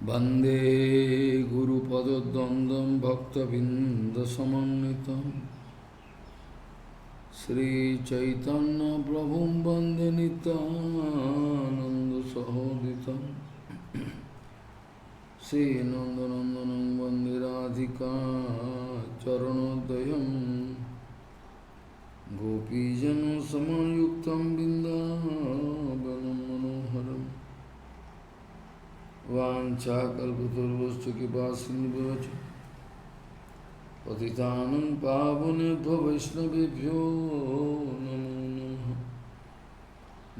वन्दे गुरुपदद्वन्द्वं भक्तबिन्दसमन्वितं श्रीचैतन्यप्रभुं वन्दे नित्यानन्दसहोदितं श्रीनन्दनन्दनं वन्दे राधिका चरणोदयं गोपीजनसमयुक्तं बिन्दावनं मनोहरम् वाञ्छाकल्पतरुश्च कृपासिन्धुश्च पतितानं पावनेभ्यो वैष्णवेभ्यो नमो नमः।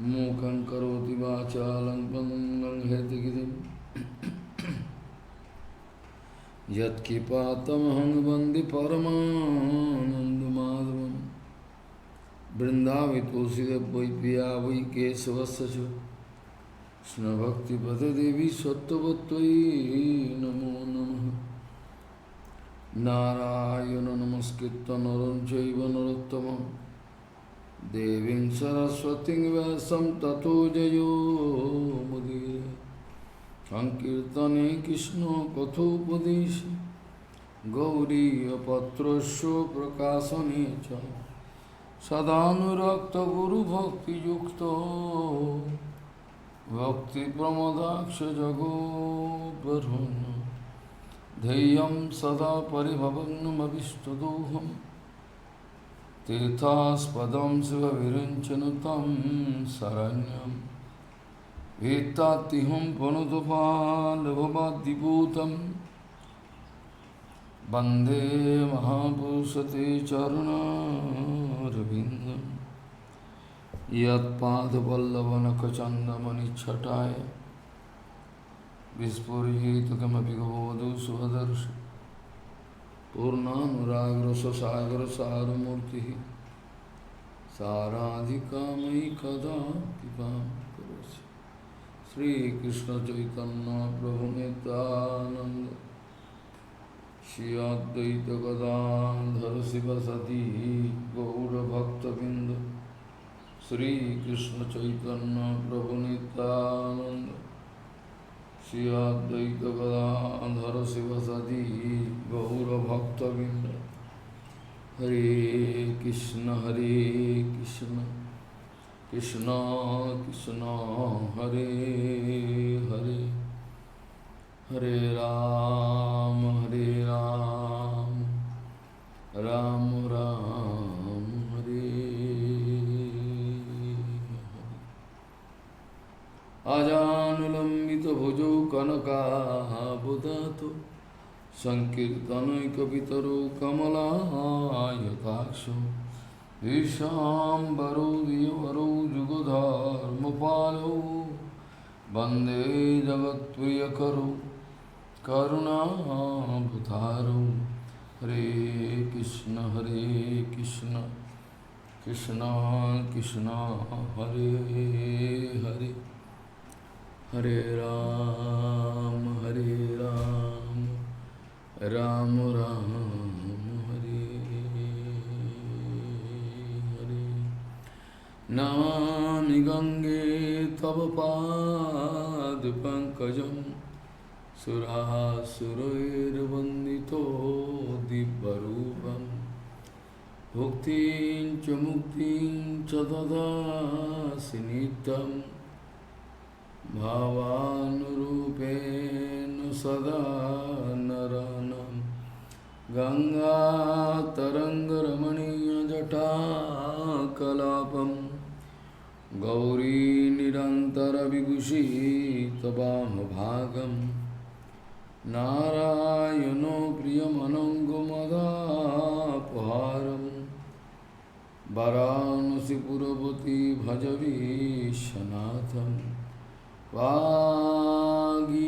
मूकं करोति वाचालं पङ्गुं लङ्घयति यत्कृपातमहं वन्दे परमानन्दमाधवं। वृन्दावै तुलसीदेव वै पिया वै केशवस्य च कृष्ण भक्ति पदे देवी सत्वत्वयी नमो नमः। नारायण नमस्कृत्य नरं चैव नरोत्तमं देवीं सरस्वतीं व्यासं ततो जयो मुदीरये। संकीर्तने कृष्ण कथोपदेशे गौरीयपत्रस्य प्रकाशने च सदानुरक्त गुरुभक्तियुक्तो भक्तिप्रमोदाक्ष जगोद्वरुन् ध्येयं सदा परिभवग्नमभिष्टदोहं तीर्थास्पदं शिवविरञ्चन तं शरण्यं एतातिहं प्रणतपालभवाद्दिभूतं वन्दे महापुरुषते चरणारविन्दम्। यत्पादपल्लवनखचन्दमनिच्छटाय विस्फुरित किमपि गोवधू स्वदर्श पूर्णानुरागरससागरसारमूर्तिः साराधिका मयि कदा कृपां करोसि। श्रीकृष्ण चैतन्य प्रभु नित्यानन्द श्री अद्वैत गदाधर शिवसती गौरभक्तबिंद श्री कृष्ण चैतन्य प्रभु नित्यानंद श्री अद्वैत गदाधर शिवसती गौरभक्तबिंद। हरे कृष्ण कृष्ण कृष्ण हरे हरे, हरे राम राम राम हरे। अजानुलम्बित भुजौ कनकाबुदातो संकीर्तनैकपितरो कमलायताक्षो विशाम्बरो द्विजवरो जुगधर्मपालो वन्दे जगत्प्रियकरो करुणावतारो। हरे कृष्ण कृष्ण कृष्ण हरे हरे, हरे राम राम राम हरे हरे। नमामि गंगे तव पादपङ्कजं सुरासुरैर्वन्दितो दिव्यरूपं भुक्तिं च मुक्तिं च ददासि नित्यं भावानुरूपेण सदा नरानं। गङ्गातरङ्गरमणीयजटाकलापं गौरी निरन्तरविभूषी तवामभागं नारायणो प्रियमनङ्गमदापहारं वाराणसीपुरपति भजवीशनाथं। वागीसजुष्वदने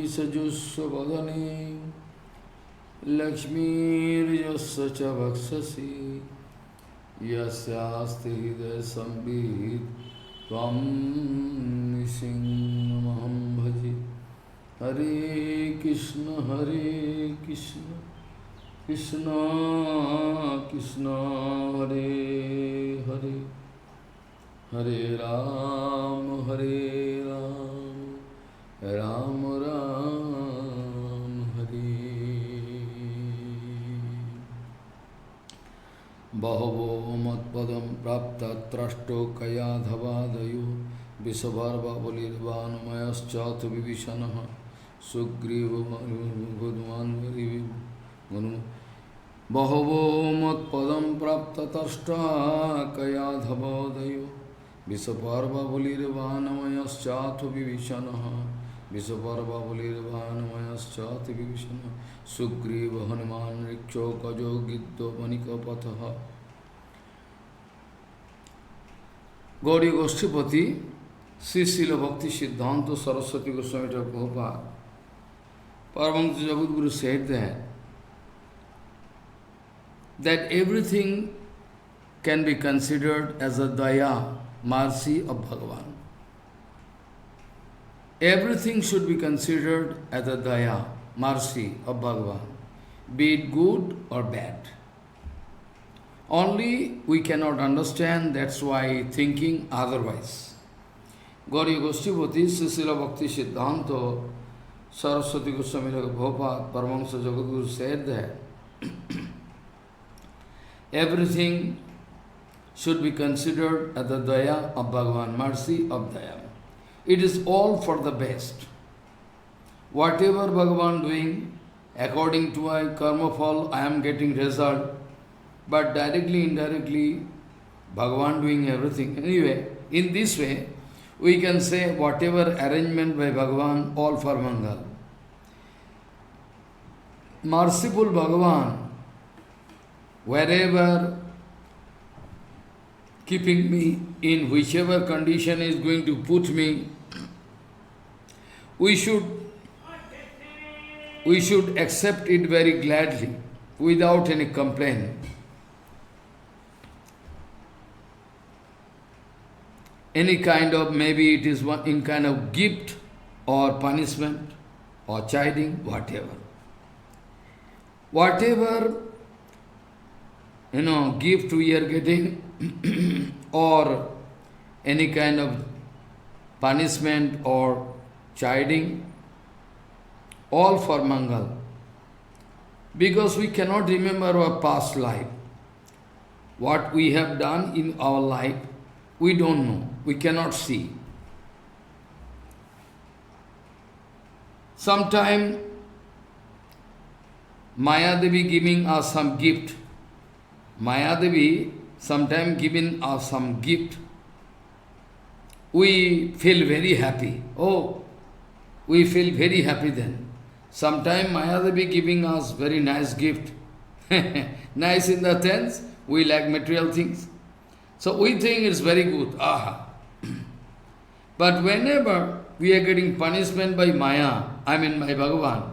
लक्ष्मीर्यस्य च वक्षसि यस्यास्ति हृदयसंवित् त्वं नृसिंहमहं भजे। हरे कृष्ण कृष्ण कृष्ण हरे हरे, हरे राम राम राम बहवो मत्पदं प्राप्त त्रष्टो कयाधवादयो विषभार्वाबलिर्वाणमयश्चातु विभीषणः सुग्रीवमनुगुणवान् बहवो मत्पदं प्राप्त त्रष्टा कयाधवादयो विषभार्वाबलिर्वाणमयश्चातु विभीषणः विषपर्वबलिर्वाणमयश्चाति विभीषणः सुग्रीव हनुमान ऋक्षो गजो गिद्धो वनिकपथः गौरी गोष्ठीपति श्री शिल भक्ति सिद्धांत Saraswati Goswami Thakur Prabhupada Paramahansa Jagadguru said that everything can be considered as a daya, mercy of Bhagavan. Everything should be considered as a daya, mercy of Bhagavan, be it good or bad. Only we cannot understand, that's why thinking otherwise. Gauriya Goshtipati, Srila Bhakti Siddhanta, Saraswati Goswami Prabhupada, Paramahansa Jagadguru said that everything should be considered as the daya of Bhagavan, mercy of daya. It is all for the best. Whatever Bhagavan doing, according to my karma fall, I am getting result. But directly, indirectly, Bhagavan doing everything. Anyway, in this way, we can say whatever arrangement by Bhagavan, all for Mangal. Merciful Bhagavan, wherever keeping me in whichever condition is going to put me, we should accept it very gladly, without any complaint. Any kind of, maybe it is one in kind of gift or punishment or chiding, whatever. Whatever, gift we are getting or any kind of punishment or chiding, all for Mangal. Because we cannot remember our past life. What we have done in our life, we don't know, we cannot see. Sometime Maya Devi giving us some gift. Maya Devi sometime giving us some gift. We feel very happy. Oh, we feel very happy then. Sometime Maya Devi giving us very nice gift. Nice in the sense, we like material things. So we think it's very good. Aha. But whenever we are getting punishment by Maya, by Bhagavan,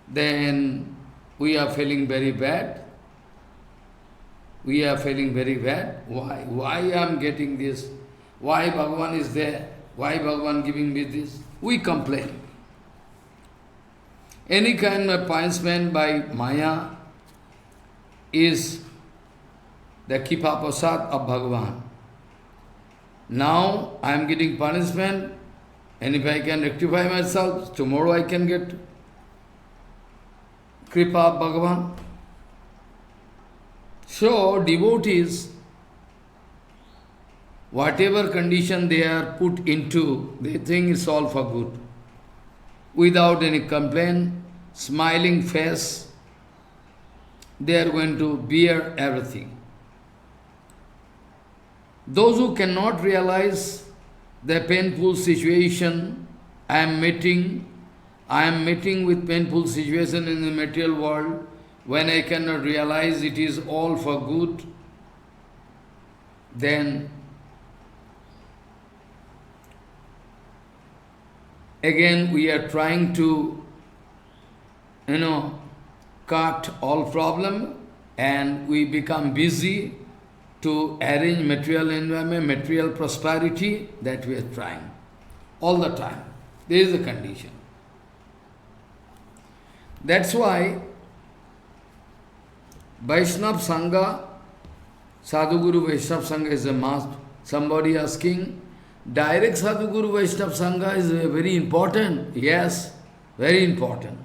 then we are feeling very bad. We are feeling very bad. Why? Why I am getting this? Why Bhagavan is there? Why Bhagavan giving me this? We complain. Any kind of punishment by Maya is the Kripa Prasad of Bhagavan. Now I am getting punishment, and if I can rectify myself, tomorrow I can get Kripa of Bhagavan. So devotees, whatever condition they are put into, they think it's all for good. Without any complaint, smiling face, they are going to bear everything. Those who cannot realize the painful situation, I am meeting with painful situation in the material world, when I cannot realize it is all for good, then again we are trying to, cut all problem, and we become busy to arrange material environment, material prosperity, that we are trying all the time. There is a condition. That's why Vaishnava Sangha, Sadhguru Vaishnava Sangha is a must. Somebody asking, direct Sadhguru Vaishnava Sangha is very important. Yes, very important.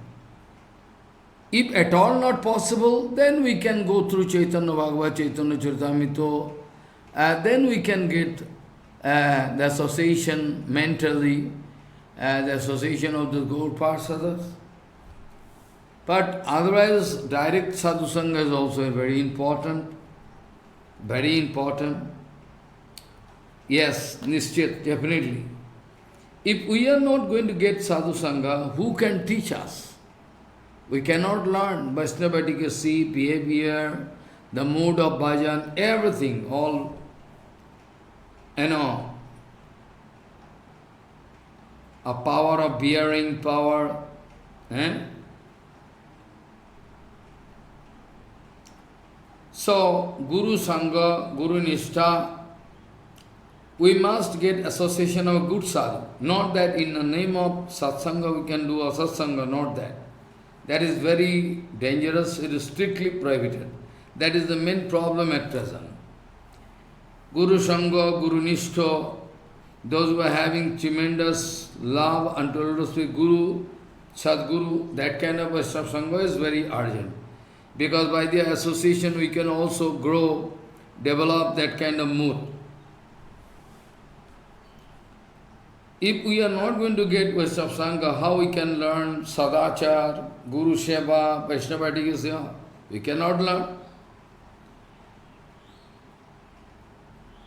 If at all not possible, then we can go through Chaitanya Bhagavad, Chaitanya Charitamrita, then we can get the association mentally, the association of the Gaur Parsadas. But otherwise, direct sadhu sangha is also very important. Very important. Yes, Nishchit, definitely. If we are not going to get sadhu sangha, who can teach us? We cannot learn Vaishnava delicacy, behavior, the mood of bhajan, everything, all, a power of bearing power. So, Guru Sangha, Guru Nishtha, we must get association of a good sadhu. Not that in the name of satsanga we can do a satsanga, not that. That is very dangerous, it is strictly prohibited. That is the main problem at present. Guru Sangha, Guru Nishtha, those who are having tremendous love unto Lord Sri Guru, Sadguru, that kind of Vaishnava Sangha is very urgent. Because by the association we can also grow, develop that kind of mood. If we are not going to get Vaishnava Sangha, how we can learn Sadachar, Guru Seva, Vaishnava Dikasya? We cannot learn.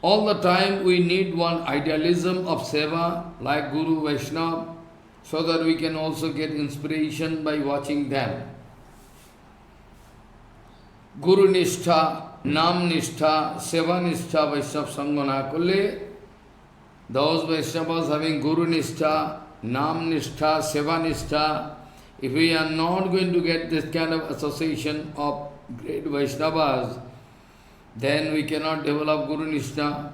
All the time we need one idealism of Seva, like Guru Vaishnava, so that we can also get inspiration by watching them. Guru Nishtha, Nam Nishtha, Seva Nishtha, Vaishnava Sangha na kulle, those Vaishnavas having Guru Nishtha, Nam Nishtha, Seva Nishtha, if we are not going to get this kind of association of great Vaishnavas, then we cannot develop Guru Nishtha,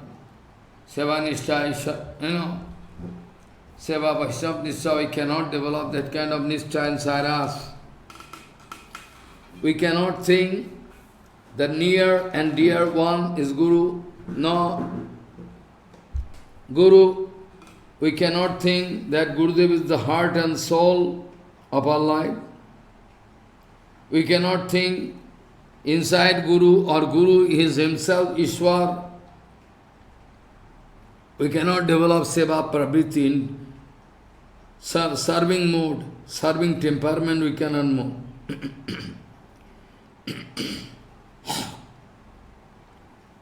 Seva Nishtha, Seva Vaishnava Nishtha, we cannot develop that kind of Nishtha and Sairas. We cannot think the near and dear one is Guru. No. Guru, we cannot think that Gurudev is the heart and soul of our life. We cannot think inside Guru or Guru is himself Ishwar. We cannot develop Seva Pravriti in serving mood, serving temperament we cannot move.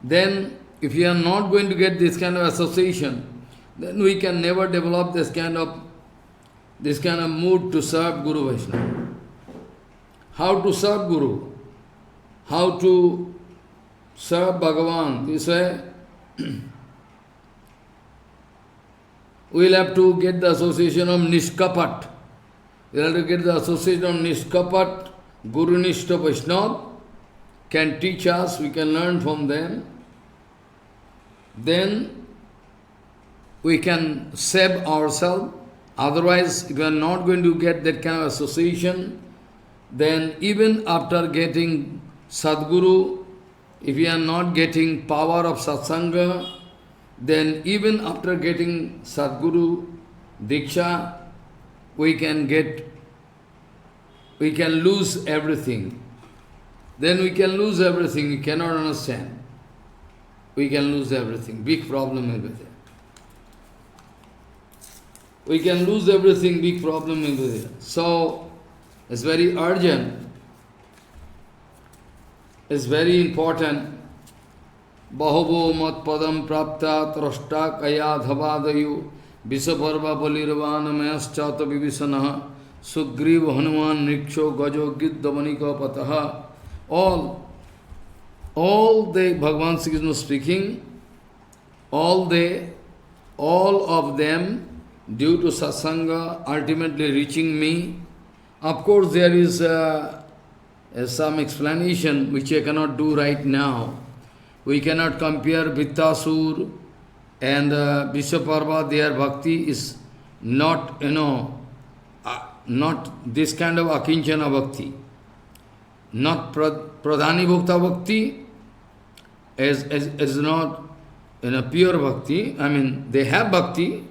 Then, if we are not going to get this kind of association, then we can never develop this kind of mood to serve Guru Vaishnava. How to serve Guru? How to serve Bhagavan? This way, we will have to get the association of Nishkapat. We will have to get the association of Nishkapat, Guru Nishtha Vaishnava can teach us, we can learn from them. Then we can save ourselves. Otherwise, if we are not going to get that kind of association, then even after getting Sadguru, if we are not getting power of Satsanga, then even after getting Sadguru Diksha, we can lose everything. Then we can lose everything, we cannot understand. We can lose everything, big problem will be there. We can lose everything, big problem will be there. So, it's very urgent, it's very important. Bahubo mat padam prapta trashta kaya dhavadayu visaparva balirvana mayaschata vibhisanaha sugriva hanuman niksho gajo giddavanika pataha. All the Bhagavan Sri Krishna speaking, all of them, due to satsanga, ultimately reaching me. Of course, there is some explanation which I cannot do right now. We cannot compare Vittasur and Vishwaparva. Their bhakti is not, not this kind of akinchana bhakti. Not Pradhani Bhakta Bhakti is not pure bhakti. I mean, they have bhakti,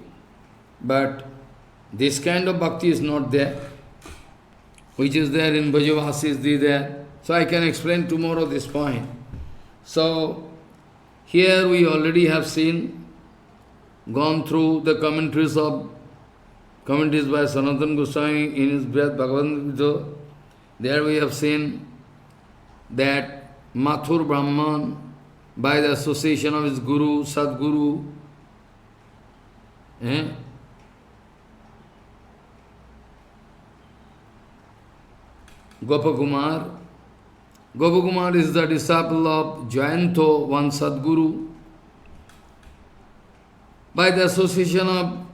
but this kind of bhakti is not there. which is there in Brajavasis, there. So I can explain tomorrow this point. So here we already have seen, gone through the commentaries by Sanatana Goswami in his breath Bhagavad Gita. There we have seen that Mathur Brahman, by the association of his Guru, Sadguru, Gopakumar. Gopakumar is the disciple of Jayanto, one Sadguru. By the association of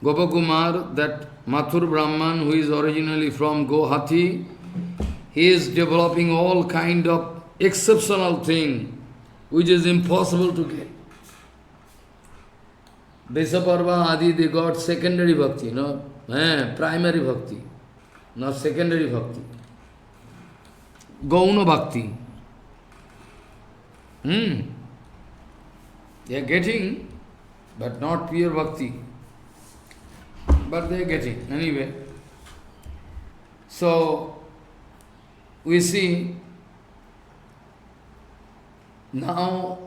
Gopakumar, that Mathur Brahman, who is originally from Guwahati, he is developing all kind of exceptional thing, which is impossible to get. Besaparva Adi, they got secondary bhakti, no? Primary bhakti, not secondary bhakti. Gauna bhakti. They are getting, but not pure bhakti. But they are getting, anyway. So, we see, now,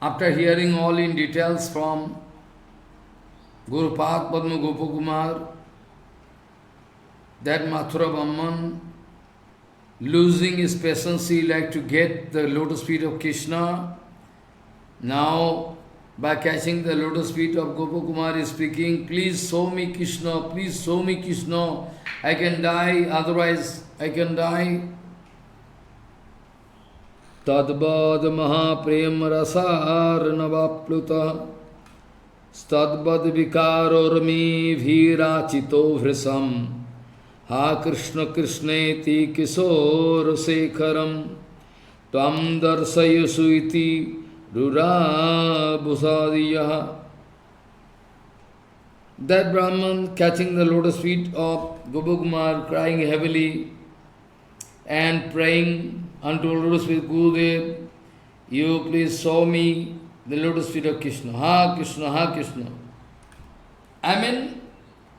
after hearing all in details from Gurupad Padma Gopakumar, that Mathura Brahman, losing his patience, he like to get the lotus feet of Krishna. Now, by catching the lotus feet of Gopakumar, he is speaking, please show me Krishna, please show me Krishna. I can die, otherwise I can die. Tadbad mahaprem rasar navapluta stadbad vikarormi virachito vrisam ha Krishna Krishneti kisor sekharam tvam darsayasu iti rura busadiyah. That Brahman catching the lotus feet of Gopakumar, crying heavily and praying unto lotus feet, Gurudev, you please show me the lotus feet of Krishna. Ha Krishna, Ha Krishna. I mean,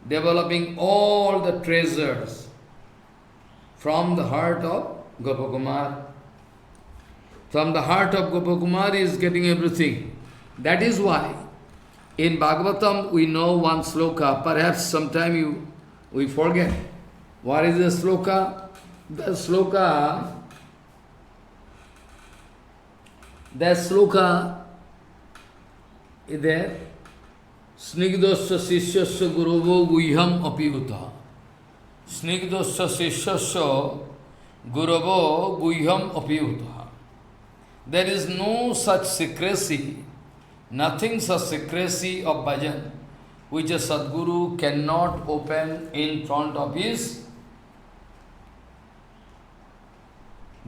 developing all the treasures from the heart of Gopakumar. From the heart of Gopakumar is getting everything. That is why in Bhagavatam we know one sloka, perhaps sometime we forget. What is the sloka? The sloka is there. Snigdosya Sishyasya Guruvo Guhyam Apiyuta. Snigdosya Sishyasya Guruvo Guhyam Apiyuta. There is no such secrecy, nothing such secrecy of bhajan, which a Sadguru cannot open in front of his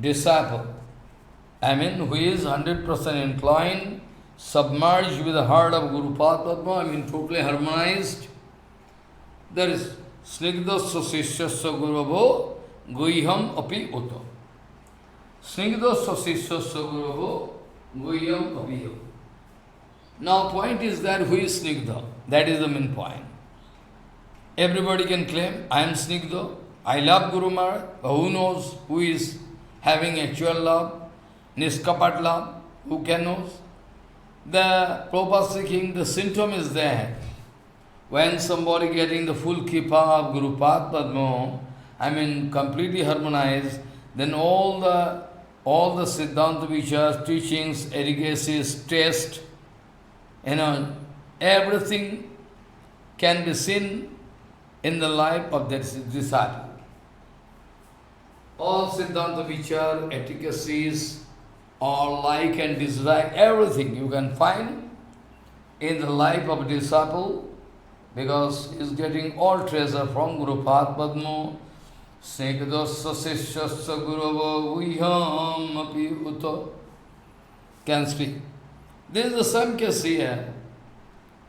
disciple. I mean, who is 100% inclined, submerged with the heart of Guru Padma, I mean, totally harmonized. There is Snigdasya Sishyasya Guravo Guhyam Api Uta. Snigdasya Sishyasya Guravo Guhyam Api Uta. Now, point is that who is Snigdha? That is the main point. Everybody can claim, I am Snigdha, I love Guru Maharaj, but who knows who is having actual love? Niskapat love, who can knows? The Prabhupada speaking, the symptom is there. When somebody getting the full kippa of Guru Padma, I mean completely harmonized, then all the Siddhanta Vichars, teachings, erigacies, taste, everything can be seen in the life of that disciple. All Siddhanta Vichar, efficacies, or like and dislike, everything you can find in the life of a disciple, because he is getting all treasure from Guru Padma. Snigdasya Sishyasya Gurava Guhyam Api Uta. Can speak. This is the same case here.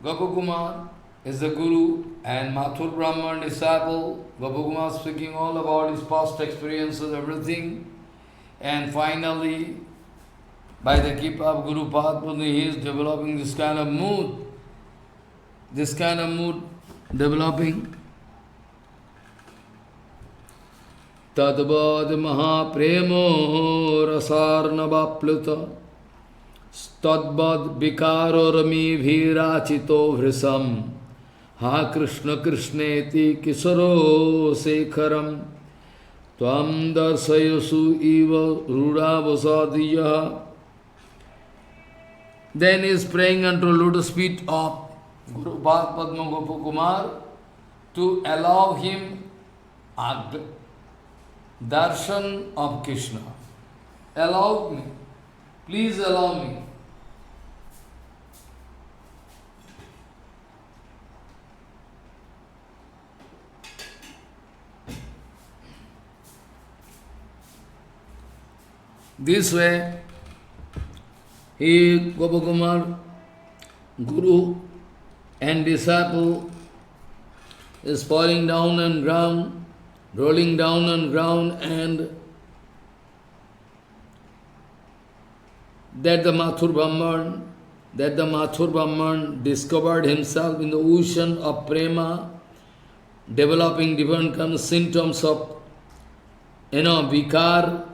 Gopakumar is the Guru and Mathur Brahman disciple. Gopakumar speaking all about his past experiences, everything. And finally, by the kippa of Guru Padma, he is developing this kind of mood developing. Tadvad mahapremo rasarnavapluta Stadvad vikarorami bhirachito vrisam Ha Krishna Krishneti kisaro sekharam Tvam darsayasu eva rudavasadiya. Then he is praying unto lotus feet of Guru Padma Gopakumar to allow him a darshan of Krishna. Allow me. Please allow me. This way, he, Gopakumar, Guru and disciple is falling down on ground, rolling down on ground, and that the Mathur Brahman discovered himself in the ocean of prema, developing different kind of symptoms of, vikar,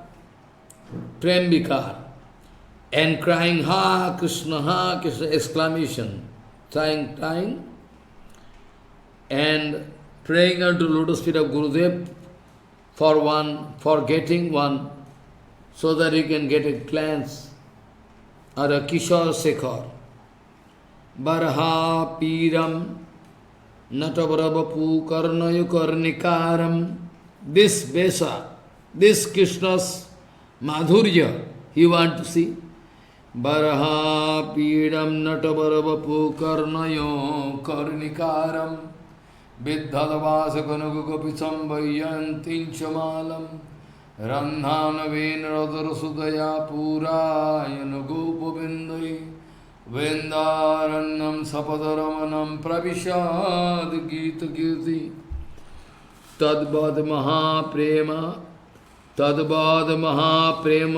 prem vikar, and crying, Ha Krishna, exclamation, crying, and praying unto lotus feet of Gurudev for getting one, so that he can get a glance, or a Kishore Sekhar. Barha Piram Natavarabapu Karnayu Karnikaram. This Besa, this Krishna's Madhurya, he want to see. Barha Piram Natavarabapu Karnayo Karnikaram Viddhadavasakanugugopisam Vayantinchamalam Randhanaven Radharasudaya Purayanugopavindai Vendaranam Sapadaramanam Pravishad Gita Kirti Tadbad Mahaprema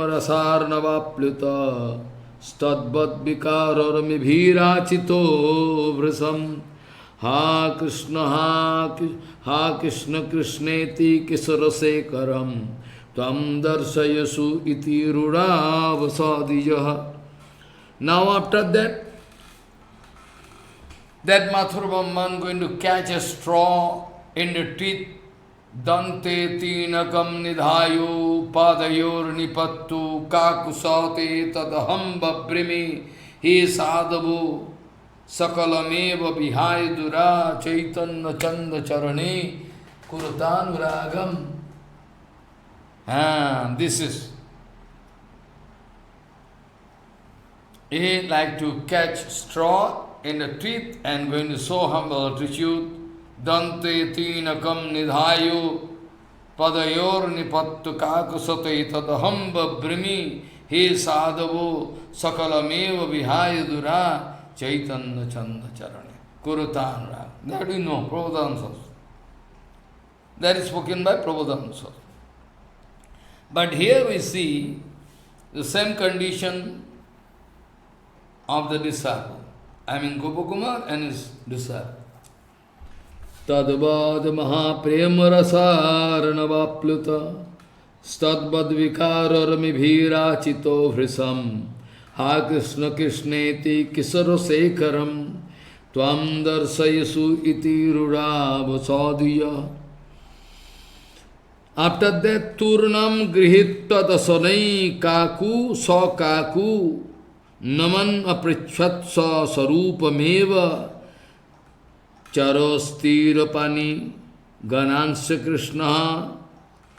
Rasarnavapluta Stadbad Vikarorami Bhirachito Vrisam Ha Krishna Krishneti Kisarasekaram Tam Darsayasu iti rudavasadiyaha. Now after that Mathur Brahman going to catch a straw in the teeth. Dante tinakam nidhayo padayor nipattu kakusate tadaham babrimi he sadhavu sakalameva vihayadura chaitanya chanda charane kurutanuragam. This is. He like to catch straw in the teeth and going to so humble attitude. Dante tinakam nidhayo padayor nipattu kakusate tadaham babrimi he sadhavu sakalameva vihayadura chaitanya chanda charane kurutanuragam. That we know, Prabhupada. That is spoken by Prabhupada. But here we see the same condition of the disciple. I mean Gopakumar and his disciple. Tadvad mahaprema rasarnavapluta stadvad vikararami bhirachito vrisam Ha Krishna Krishneti kisaro sekaram tvam darsayasu iti rudavasadiya. After that, Turnam Grihitta Dasanai Kaku Sa Kaku Naman Aprichat Sa Sarupameva Charostirapani Ganansya Krishna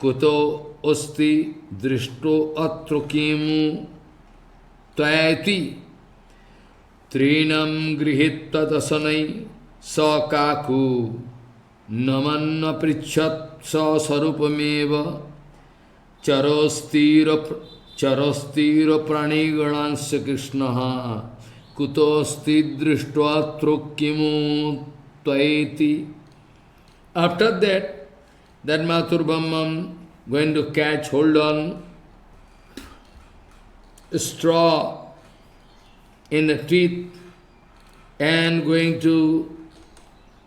Kuto Osti Drishto Atrokimu Tayati Trinam Grihitta Dasanai Sa Kaku Naman Aprichat Sa sarupameva charostira praniganansya Krishnaha kutosti drishtva trukkimu tvaiti. After that Mathur Brahman going to catch hold on a straw in the teeth and going to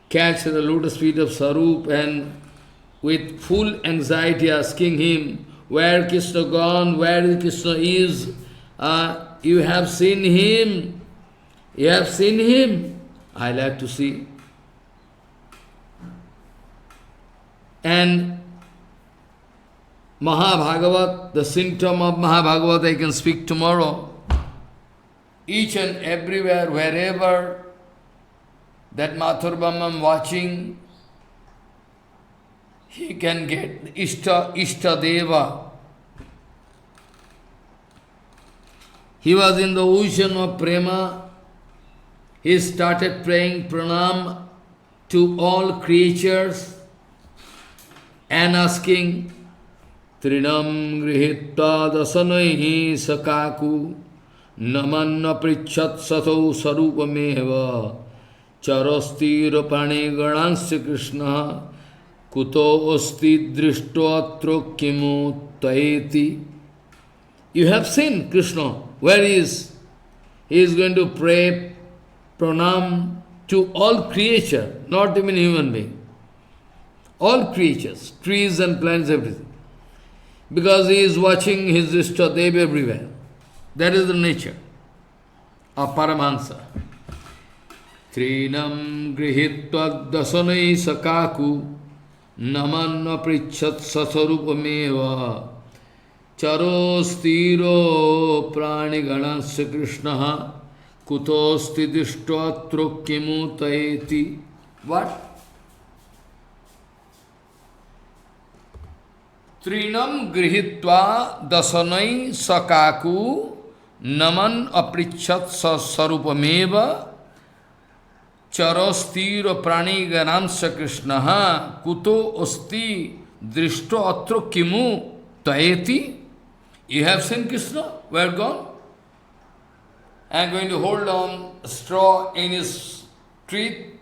catch the lotus feet of Sarup and with full anxiety asking him, where Krishna gone, where Krishna is, you have seen him, you have seen him, I like to see. And Mahabhagavat, the symptom of Mahabhagavat I can speak tomorrow. Each and everywhere, wherever that Mathurbamam watching, he can get Ishta Deva. He was in the ocean of prema. He started praying pranam to all creatures and asking, Trinam grihitva dasanaihi sakaku namanna prichat sato sarupameva charastir pane ganansya Krishna kuto osti drishto atro kimu taeti. You have seen Krishna, where he is? He is going to pray pranam to all creatures, not even human being. All creatures, trees and plants, everything. Because he is watching his Ishtadev everywhere. That is the nature of Paramahansa. Trinam grihitva dasanai sakaku namanna prichat sasarupameva charo stiro praniganasya Krishna kutosti dishto kimu taeti. What? Trinam grihitva dasanai sakaku naman aprichat sarupameva charastira praniganamsa Krishna kuto osti drishto atro kimu taeti. You have seen Krishna? Where gone? I am going to hold on a straw in his teeth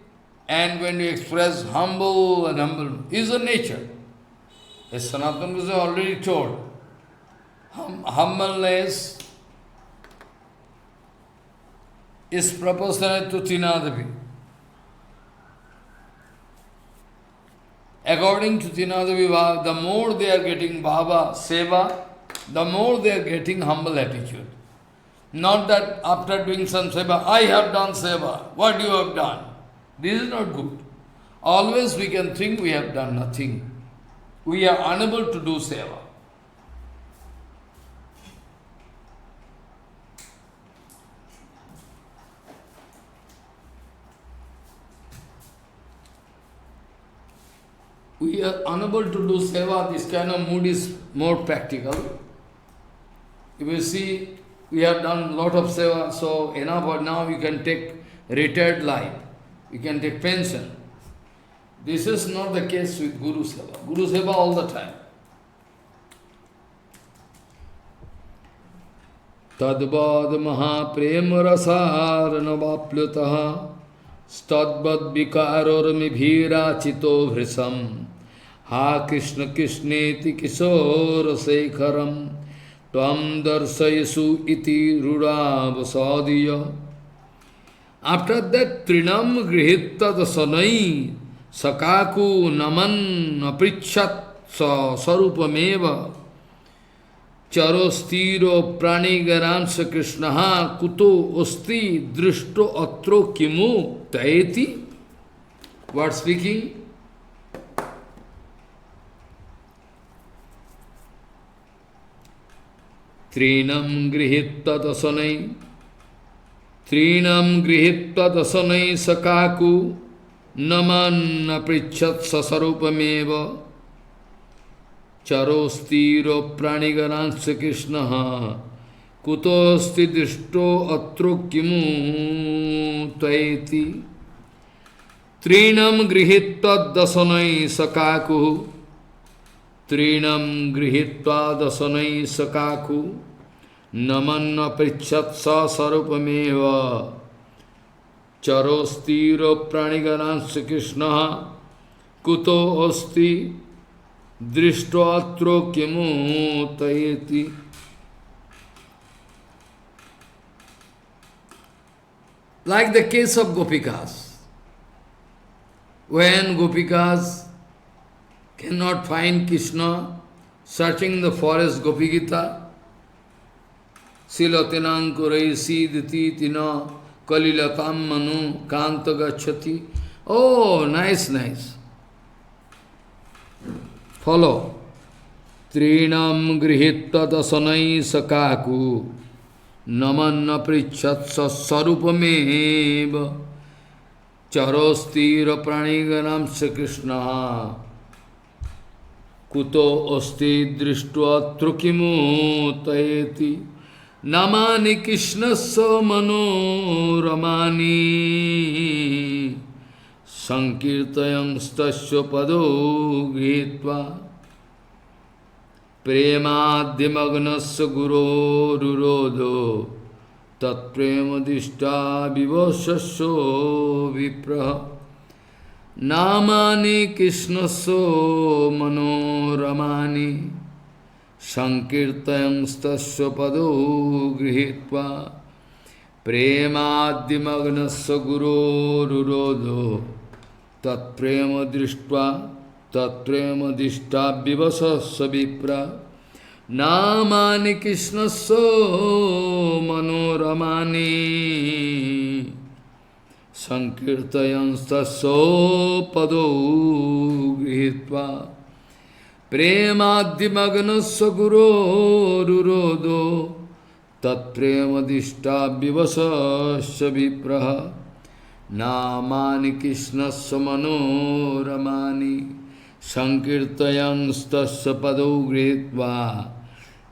and going to express humble and humble. Is a nature. As Sanatana Goswami already told, humbleness is proportionate to Tinadavi. According to Tinadavi Bhava, the more they are getting Bhava, Seva, the more they are getting humble attitude. Not that after doing some Seva, I have done Seva, what you have done? This is not good. Always we can think we have done nothing. We are unable to do Seva. We are unable to do Seva. This kind of mood is more practical. If you see, we have done a lot of Seva, so enough, but now you can take retired life. You can take pension. This is not the case with Guru Seva. Guru Seva all the time. Tadvad maha prema rasarana vaplyutaha stadvad vikaror mibhira chito vrisam ha Krishna Krishneti kisora sekharam tvam darsayasu iti rudavasadiya. After that, Trinam grihita dasanai sakaku naman aprichat sarupameva charostiro pranigaramsa Krishnaha kuto osti drishto atro kimu taeti. What speaking? Trinam grihita dasanai sakaku naman aprichat sasarupameva charostiro pranigaransa Krishnaha kutosti dishto atro kimu taeti. Trinam grihitva dasanai sakaku naman aprichat sasarupameva charostiro pranigaransa Krishna kuto osti drishto atro kimu taeti. Like the case of Gopikas. When Gopikas cannot find Krishna, searching the forest Gopi Gita, Silatinankurai Siditi Tina Kalila Kammanu Kanta Gachati. Oh, nice, nice. Follow. Trinam grihita dasanai sakaku namanna prichatsa sarupameva charostira praniganam se Krishna kuto osti drishtva trukimu tayeti namani Krishnasya manoramani sankirtayam stasya pado gritva Premadhyamagnasya guru rurodo tat premadishta vivasasya vipraha namani Krishnasya manoramani sankirtayam stasya pado grihitva Premadhyamagnasya guru rurodo tat premadishta Tatrema dishta vivasasya vipra Namani Krishnasya manoramani Sankirtayan stasya pado grihitva Premadhyamagnasya guru rurodo Tatrema dishta vivasasya vipra Namani Krishnasya manoramani Sankirtayam stasya pado grihitva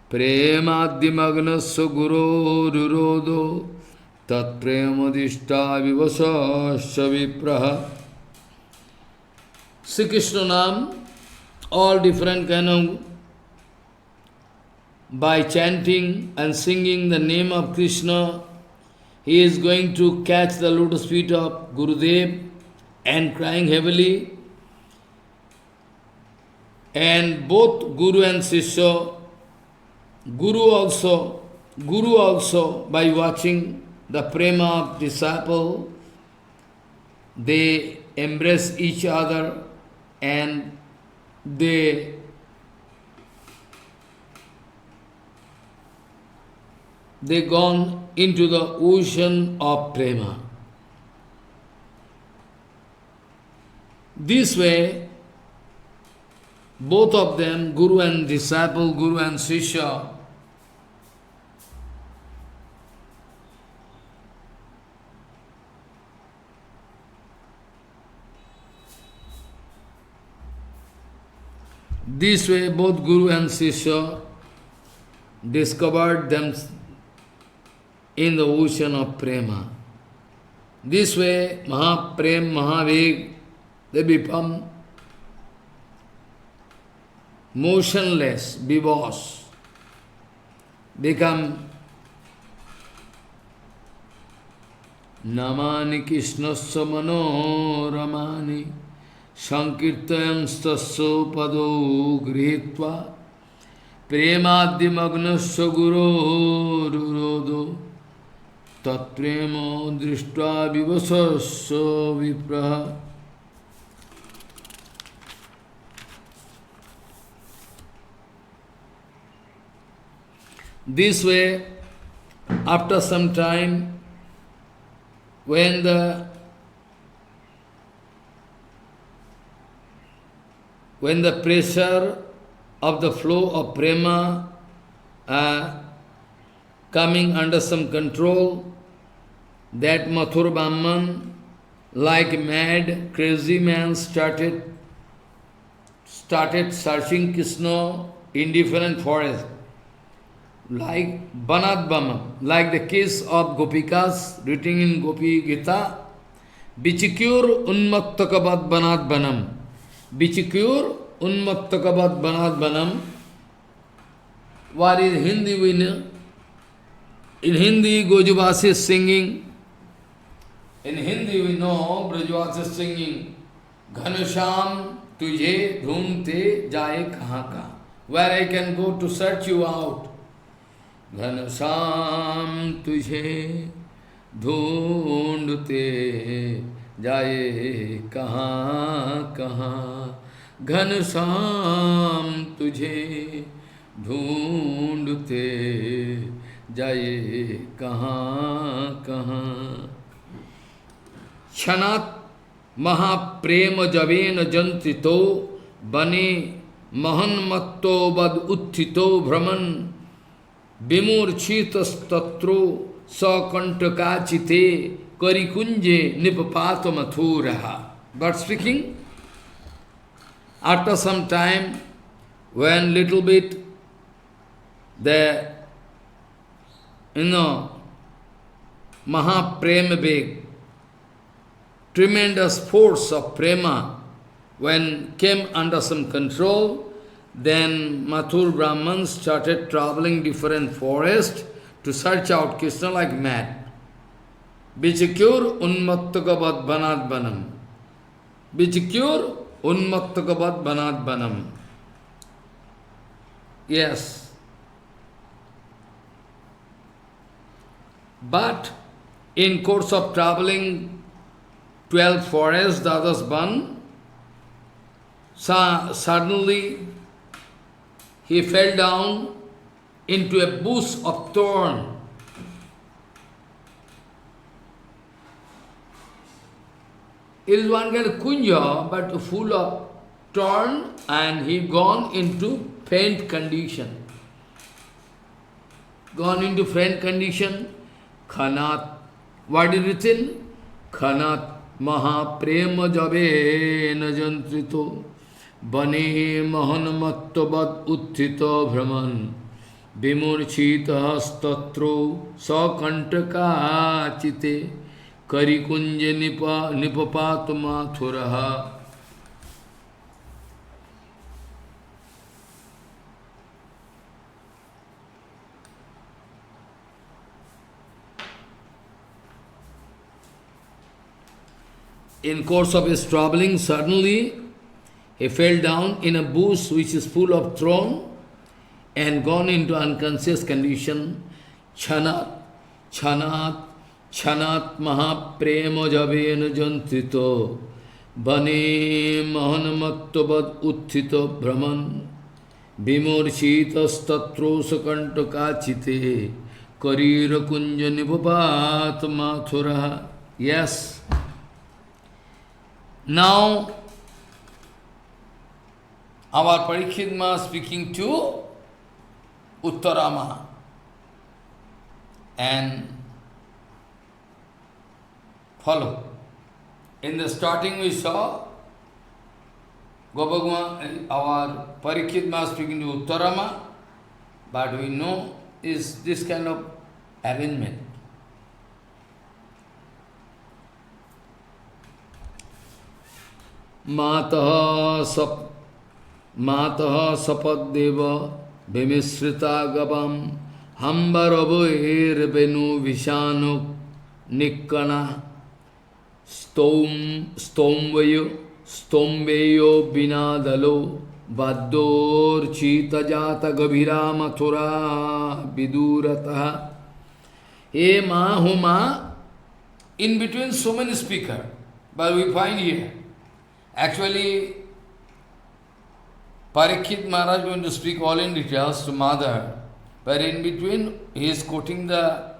Premadhyamagnasya guru rurodo tat premadishta vivasasya vipraha. Sri Krishna Nam, all different kind of, by chanting and singing the name of Krishna, he is going to catch the lotus feet of Gurudev and crying heavily. And both Guru and Sishya, Guru also, by watching the prema of disciple, they embrace each other and they gone into the ocean of prema. This way, both of them, Guru and disciple, Guru and Sishya, this way both Guru and Sishya discovered them in the ocean of prema. This way, Mahaprem, Mahaveg, they become motionless, vivos, become Namani Krishnasya manoramani Sankirtayam stasya pado grihitva Premadhyamagnasya guru rurodo tat prema drishta vivasasya vipraha. This way, after some time, when the pressure of the flow of prema coming under some control, that Mathura Brahman, like mad, crazy man, started searching Krishna in different forests, like Banat Bama, like the case of Gopikas written in Gopi Gita, Bichikur Unmaktakabat Banat Banam. Bichikur Unmaktakabat Banat Banam. What is Hindi we know? In Hindi, Gojubasi is singing. In Hindi we know Brajvasi is singing. Ghanasham tujhe dhoomte jaye kahan ka. Where I can go to search you out. Ghanasham tujhe dhoondte jaye kahan kahan. Ghanshyam तुझे ढूंढते जाए कहाँ कहाँ। क्षणात् महाप्रेम जवेन जंत्रितो बने महन्मत्तो बद उत्थितो भ्रमन् विमूर्छितस्तत्रो सकंटकाचिते करिकुंजे निपपात मथुरहा। But speaking, after some time, when little bit the Mahaprema Beg, tremendous force of prema, when came under some control, then Mathur Brahmans started traveling different forests to search out Krishna like mad. Vichikyur unmattakavat banat banam. Vichikyur unmattakavat banat banam. Yes. But in course of traveling 12 forests, Dadas Ban, suddenly he fell down into a bush of thorn. It is one kind of kunja, but full of thorn, and he gone into faint condition. Gone into faint condition, Khanat. What is written? Khanat Mahaprema Jabe Najantrito Bane Mahanmattabad Uttito Brahman Vimurchita Statro Sakantaka Chite Karikunja Nipapatma Thuraha. In course of his traveling, suddenly he fell down in a bush which is full of thorn and gone into unconscious condition. Chanat, chanat, chanat mahaprema javena jantrito bane mahanamattabad utthito brahman vimurchita statro sakantaka chite karira kunja nipapat mathura. Yes. Now, our Parikshit Maharaj speaking to Uttarama. And follow. In the starting we saw Gopagama, our Parikshit Maharaj speaking to Uttarama, but we know is this kind of arrangement. Mataha sapadeva vimisrita gabam hambaravoir venu vishanuk nikkana stomveyo binadalo vaddor chita jata gabhira mathura vidurataha. Hey ma huma, in between so many speakers, but we find here. Actually, Parikshit Maharaj is going to speak all in details to Mother, but in between he is quoting the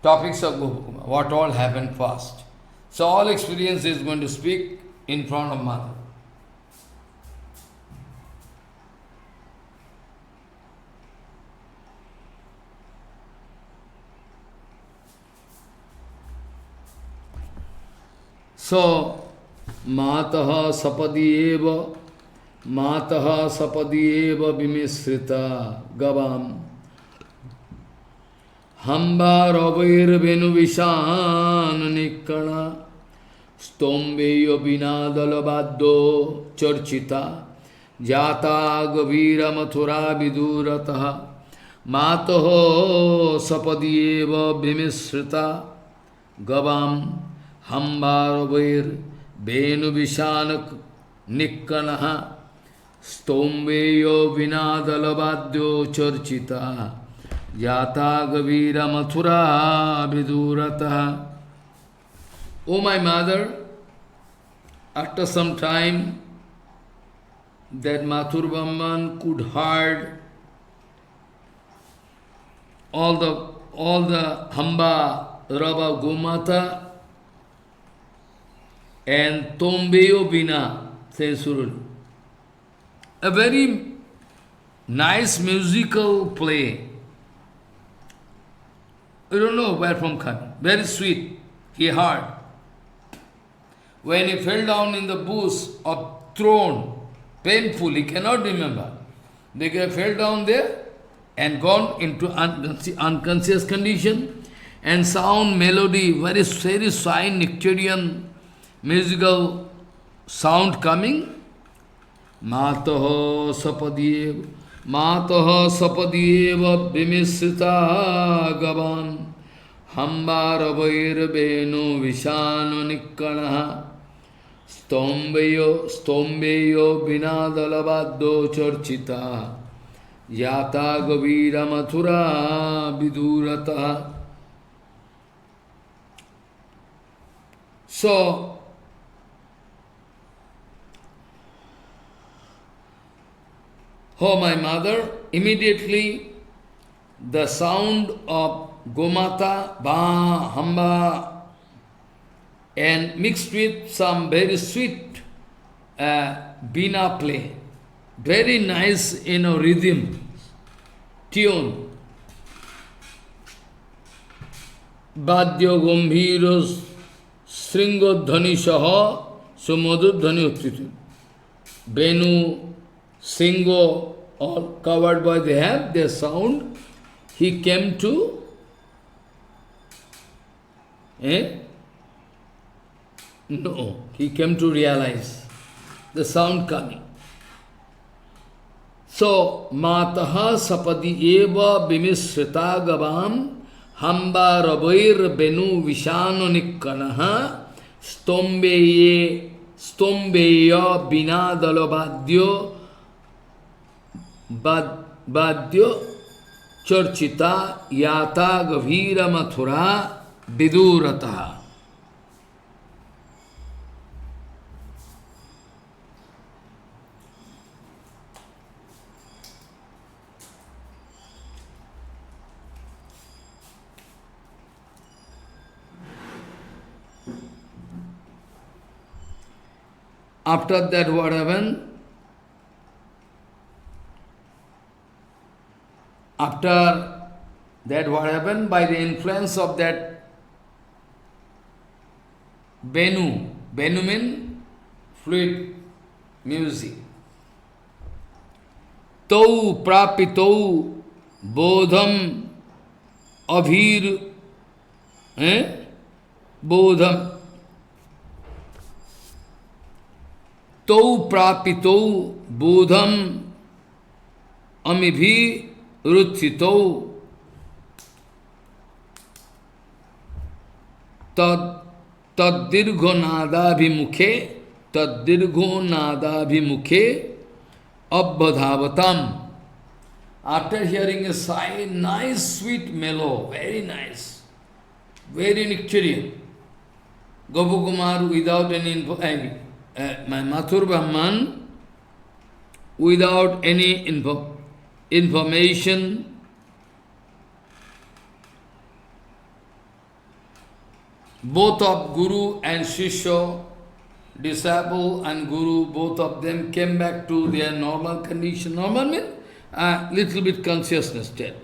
topics of Gopakuma, what all happened first. So all experience is going to speak in front of Mother. So, Mataha sapadieva vimisrita gavam hambaravair venu vishan nikkana stombeyo binadalavaddo charchita jata gavira mathura vidurataha mataho sapadieva vimisrita gavam hambaravair Venu Vishanak Nikkanaha Stomveyo Vinadalavadyo Charchita Yata Gavira Mathura Vidurataha. O my mother, after some time, that Mathur Brahman could heard all the Hamba Rava Gomata and Tombeyo Bina, says Surul. A very nice musical play. I don't know where from coming. Very sweet. He heard. When he fell down in the bush of thorn, painful, he cannot remember. They fell down there and gone into unconscious condition, and sound, melody, very, very fine nectarian musical sound coming. Mataha sapadyev, Mataha sapadyev bimisrita gavan, Hambaravair benu vishanu nikkanaha, Stombeyo binadalavaddo charchita, Yata Gavira Mathura Vidurata. So, oh my mother, immediately the sound of Gomata, Ba, Hamba, and mixed with some very sweet Bina play. Very nice, rhythm, tune. Badyo Gambhiros Sringodhani Shaha Sumadhudhani Uttitu. Benu, Singo, all covered by the have their sound. He came to no, he came to realize the sound coming. So, Mataha sapadi eva bimisrita gavam hamba rabair benu vishanu nikkanaha stombeya binadalabadyo badyo charchita yata gavira mathura vidurata. After that, what happened? After that, what happened? By the influence of that Benu, Benu means fluid music. Tau prapitau bodham abhir, bodham. Tau prapitau bodham amibhi ruchitau taddirgho nadabhimukhe abbadhavatam. After hearing a sigh, nice sweet mellow, very nice, very nectarian. Gopakumar without any my Mathur Brahman, without any information, both of Guru and Shishya, disciple and Guru, both of them came back to their normal condition. Normal means a little bit consciousness state.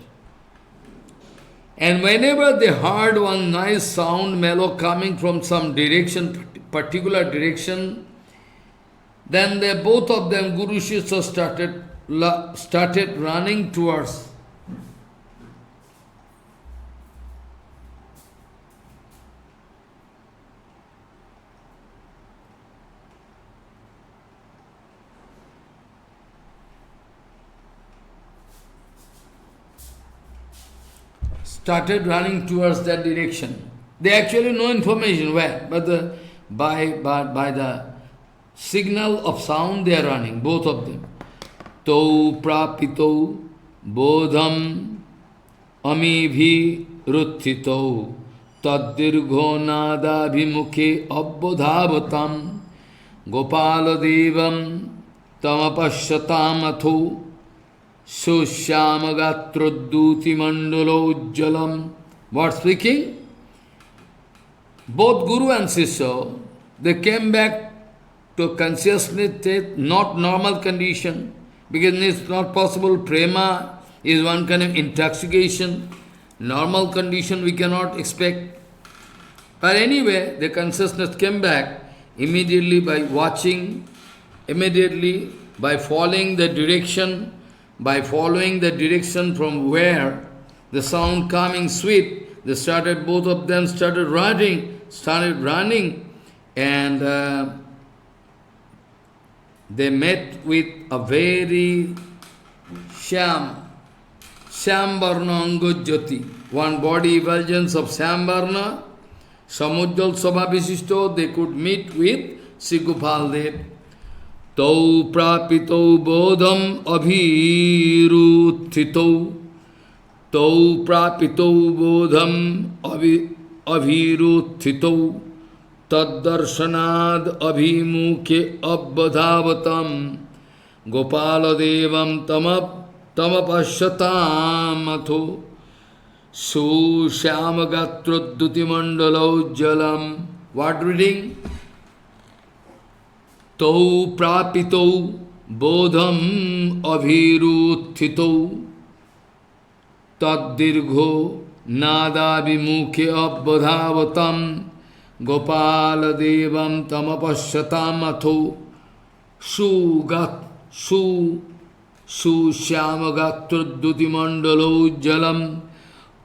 And whenever they heard one nice sound, mellow coming from some direction, particular direction, then they, both of them, Guru Shishya, started running towards. Started running towards that direction. They actually no information where, but by the signal of sound they are running, both of them. Tau prapitau bodham amibhi ruthitau taddirgho nada bhimukhe abbodhavatam gopala devam tamapashyatammatho susyamagatroddutimandalojjalam. What speaking? Both Guru and Sisya, they came back to consciousness state, not normal condition, because it's not possible. Prema is one kind of intoxication. Normal condition we cannot expect. But anyway, the consciousness came back immediately by watching, immediately by following the direction, from where the sound coming sweet, they started, both of them started running, and they met with a very Shyamvarna Angujjati, one body effulgence of Shyamvarna, Samujjal Sabha Visishto, they could meet with Sri Gopal Dev. Tau prapito bodham abhiruthito, Tau prapito bodham abhiruthito, Taddarshanad abhimukhe abbadhavatam, Gopala devam tamapashyatam Sushyamagatroddutimandalau. What reading? Tau prapito bodham abhiruthito, Taddirgho nada vimukhe abbadhavatam, Gopala devam tamapashyatam Sushyamagatroddutimandalau.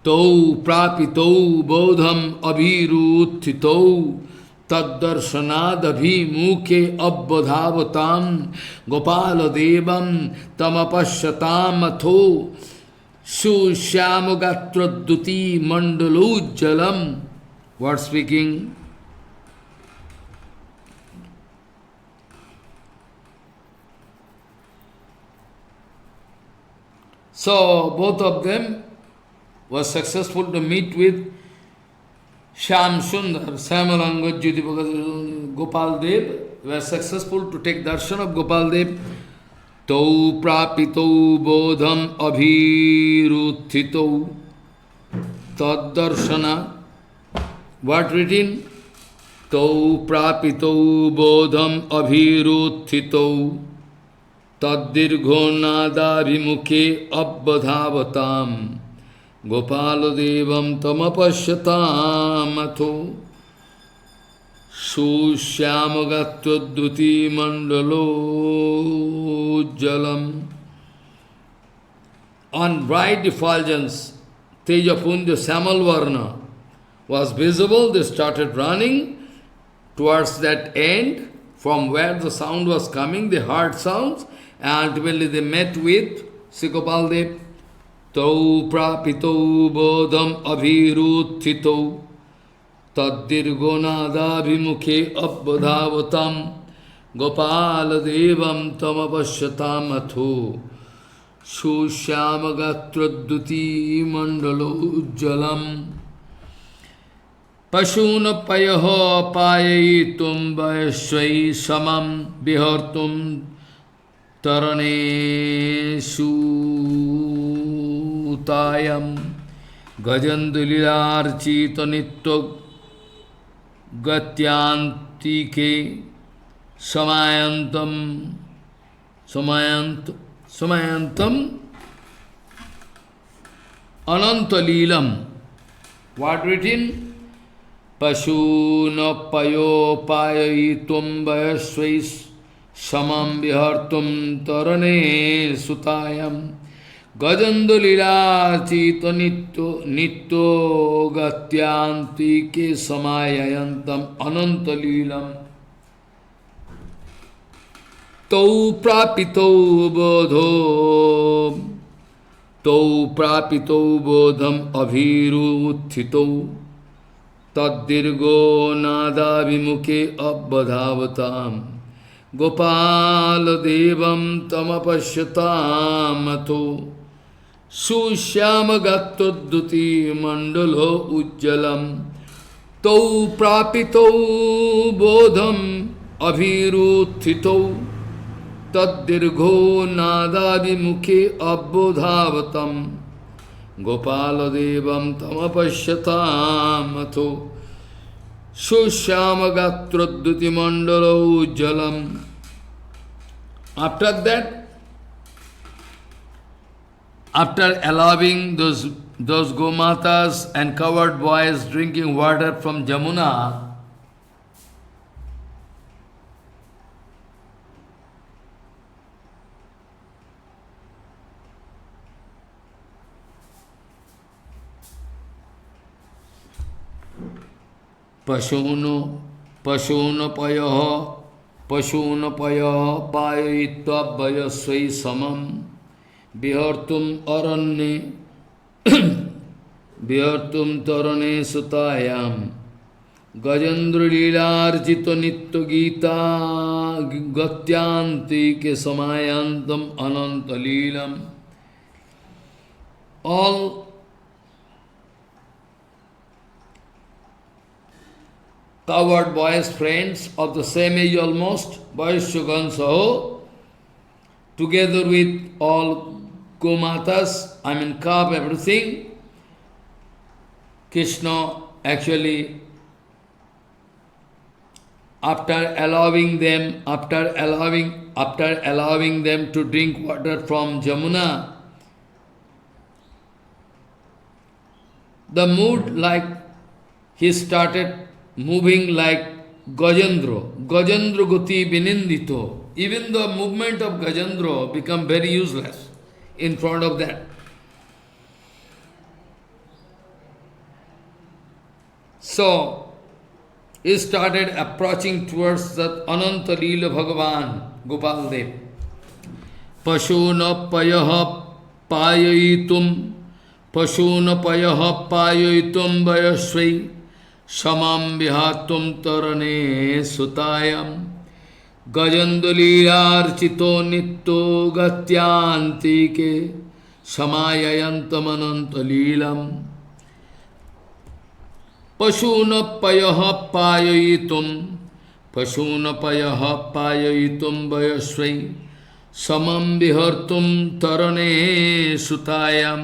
Tau prapito bodham abhiruthito, Taddarshanadabhi mukhe abbadhavatam, Gopala devam tamapashyatam Sushyamagatroddutimandalau. What speaking? So both of them was successful to meet with Shyam Sundar, Syamalangajyoti Gopal Dev, were successful to take darshan of Gopal Dev. Tau prapito bodham abhiruthito, Taddarshana. What written? Tau prapito bodham abhiruthito, Taddirgho nada vimukhe abbadhavatam, Gopala devam tamapashyatam Sushyamagatroddutimandalau. On bright effulgence, Tejapunja Samalvarna was visible. They started running towards that end, from where the sound was coming, they heard sounds, and ultimately they met with Sri Gopal Dev. Tau prapito bodham abhiruthito, Taddirgonada vimukhe abbadhavatam, Gopala devam tamapashyatam Sushyamagatroddutimandalau. Pashuna payaho payayitum vayashvai samam vihartum tarane sutayam, Gajandulilarchita nitto gatyantike samayantam anantalilam. What written? Pashuna payo payayitum vayasvais samam vihartum tarane sutayam, Gajandulila chita nitto gatyanti ke samayayantam anantalilam. Tau prapito bodham abhiruthito, Taddirgo nada vimukhe abbadhavatam, Gopala devam tamapashyatam Sushyamagatroddutimandalau ujjalam. Tau prapito bodham abhiruthito, तद्दीर्घो नादादिमुखे अबोधावतम गोपालदेवं तमपश्यतामथो सुश्यामगात्रोद्युतिमण्डलो उज्ज्वलम्. After that, after allowing those gomatas and covered boys drinking water from Jamuna, पशून पाययित्वा वयस्वै समम विहर्तुम अरण्ये विहर्तुम तरणे सुतायाम गजेन्द्र लीलार्जित नित्य गीता गत्यांति के समायांतम अनंत लीलम. All coward boys, friends of the same age almost, Vaishyagan Saho, together with all Gomatas, I mean calf, everything, Krishna actually, after allowing them to drink water from Jamuna, the mood like he started moving like Gajendra Gati Vinindito. Even the movement of Gajendra become very useless in front of that. So, he started approaching towards that Ananta Leela Bhagavan, Gopal Dev. Pashuna payaha payayitum vayasvai Samam vihatum tarane sutayam Gajandaliyarchito nitto gatyantike samayayantamanantalilam Pashuna payaha payayitum vayasvai Samam vihartum tarane sutayam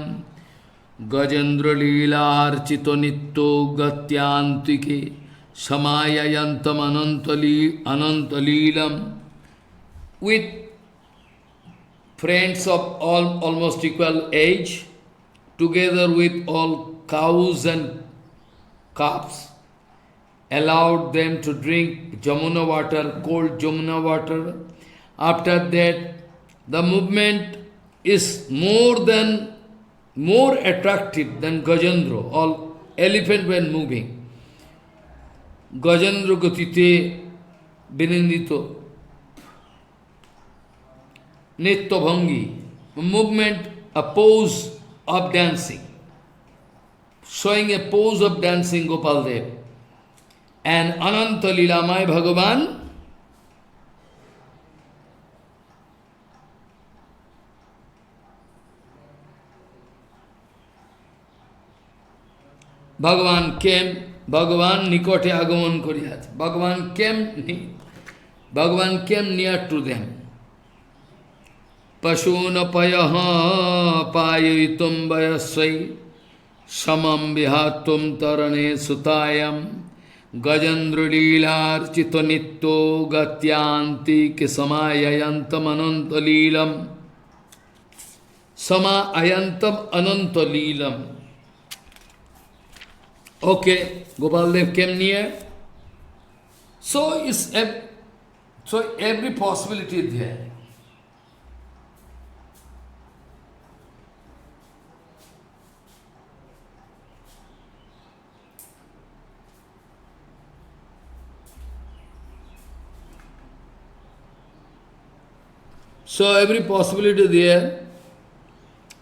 Gajendra Leelarchito Nitto Gatyantike Samayayantam Anantalilam. With friends of all almost equal age, together with all cows and calves, allowed them to drink Jamuna water, cold Jamuna water. After that, the movement is more attractive than Gajendra. All elephant when moving. Gajendra Gatite Binindito. Nitya Bhangi. Movement, a pose of dancing. Showing a pose of dancing Gopal Dev. And Ananta Lilamai Bhagavan, Bhagavan came, Bhagavan Nikote Agaman Koriyat. Bhagavan came near to them. Pashuna payaha payayitum vayasvai samam vihatum tarane sutayam Gajendra Leelarchito nitto gatyanti ke samayayantam anantalilam Samayayantam anantalilam. Okay, Gopal Dev came near. So every possibility is there. So every possibility there,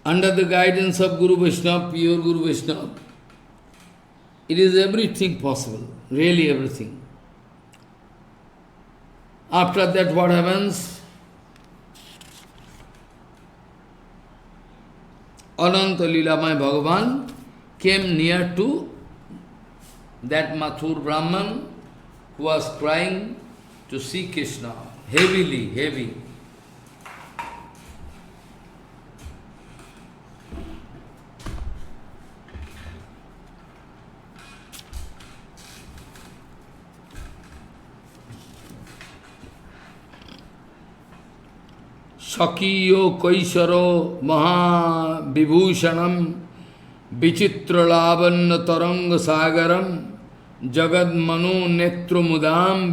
under the guidance of Guru Vaishnava, pure Guru Vaishnava, it is everything possible, really everything. After that what happens? Ananta Leelamai Bhagavan came near to that Mathur Brahman who was crying to see Krishna, heavy. Sakiyo Kaisaro Mahavibhushanam Vichitralavanna Taranga Sagaram Jagad Manu Netrumudam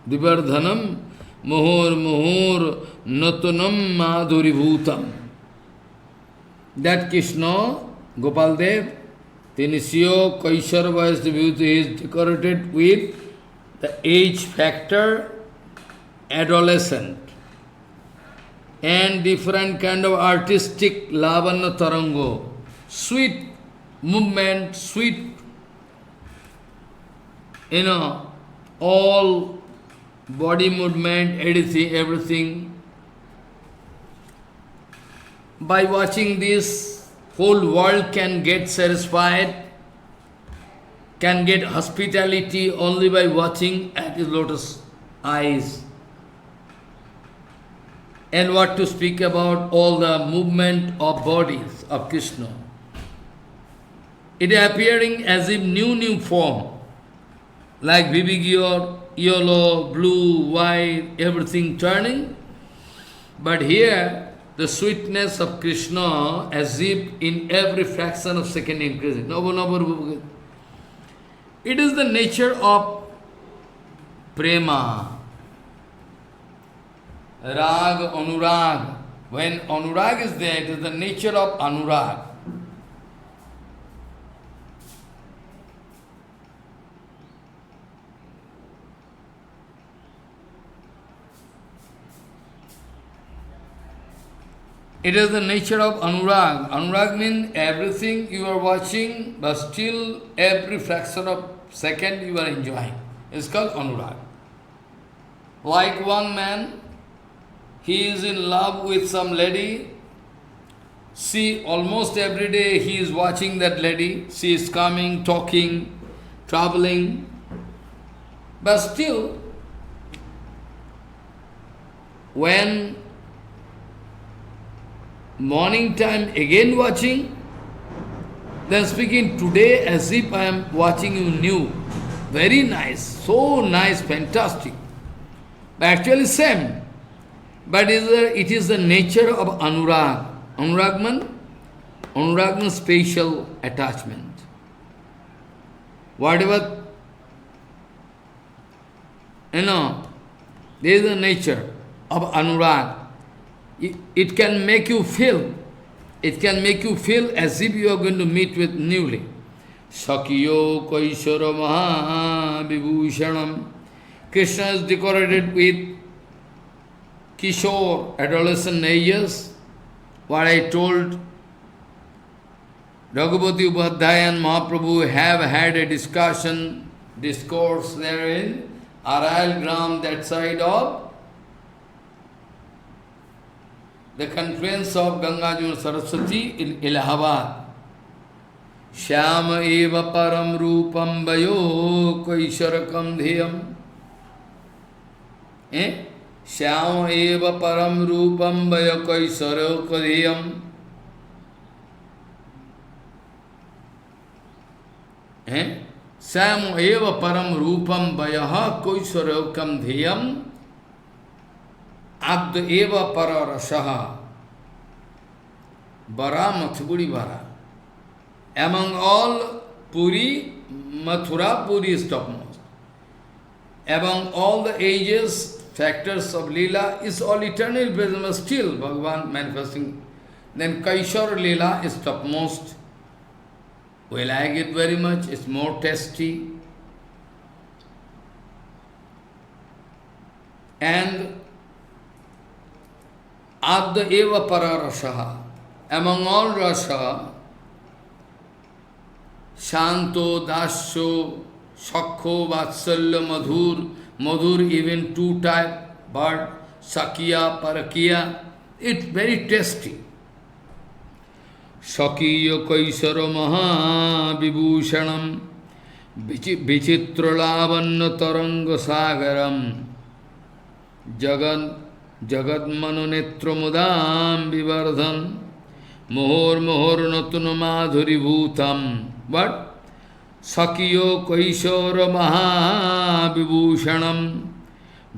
Vivardhanam Muhur Muhur Natunam Madhuribhutam. That Krishna, Gopal Dev, Tinisio Kaisarva is the beauty, is decorated with the age factor, adolescent, and different kind of artistic lavana tarango, sweet movement, sweet, all body movement, everything. By watching this, whole world can get satisfied, can get hospitality only by watching at his lotus eyes. And what to speak about all the movement of bodies of Krishna. It is appearing as if new form, like Vivigyor, yellow, blue, white, everything turning. But here, the sweetness of Krishna as if in every fraction of second increasing. It is the nature of prema. Rag, anurag. When anurag is there, it is the nature of anurag. It is the nature of anurag. Anurag means everything you are watching, but still every fraction of second you are enjoying. It's called anurag. Like one man, he is in love with some lady. See, almost every day he is watching that lady. She is coming, talking, traveling. But still, when morning time again watching, then speaking today as if I am watching you new. Very nice, so nice, fantastic. But actually same. But it is the nature of anurag. Anurag means spatial attachment. Whatever, there is the nature of anurag. It can make you feel, as if you are going to meet with newly. Sakiyo Kaisara Mahavibhushanam. Krishna is decorated with Kishore, adolescent ages. What I told, Raghupati Upadhyaya and Mahaprabhu have had a discourse there in Arail Gram, that side of the confluence of Ganga and Saraswati in Allahabad. Shyama eva param rupam vayo kaisharakam dhiyam. Shyama eva param rupam vayo kaisharakam dhiyam. Shyama eva param rupam vayo kaisharakam dhiyam. Abd eva para rasaha. Bara Mathuri bara. Among all Puri, Mathura Puri is topmost. Among all the ages, factors of Leela is all eternal present, but still Bhagavan manifesting. Then Kaishar Leela is topmost. We like it very much, it's more tasty. And Adda eva para rasaha. Among all rasa, Shanto, Dasyo, Shakho, Vatsalya, Madhur, even two type, but Sakya, Parakiya, it's very tasty. Sakiya Kaisara Mahavibhushanam Vichitralavanna Taranga Sagaram Jagad Manu Netramudam Vivardhan Mohor Natuna Madhuri Bhutam. But Sakiyo Kaishara Mahavibhushanam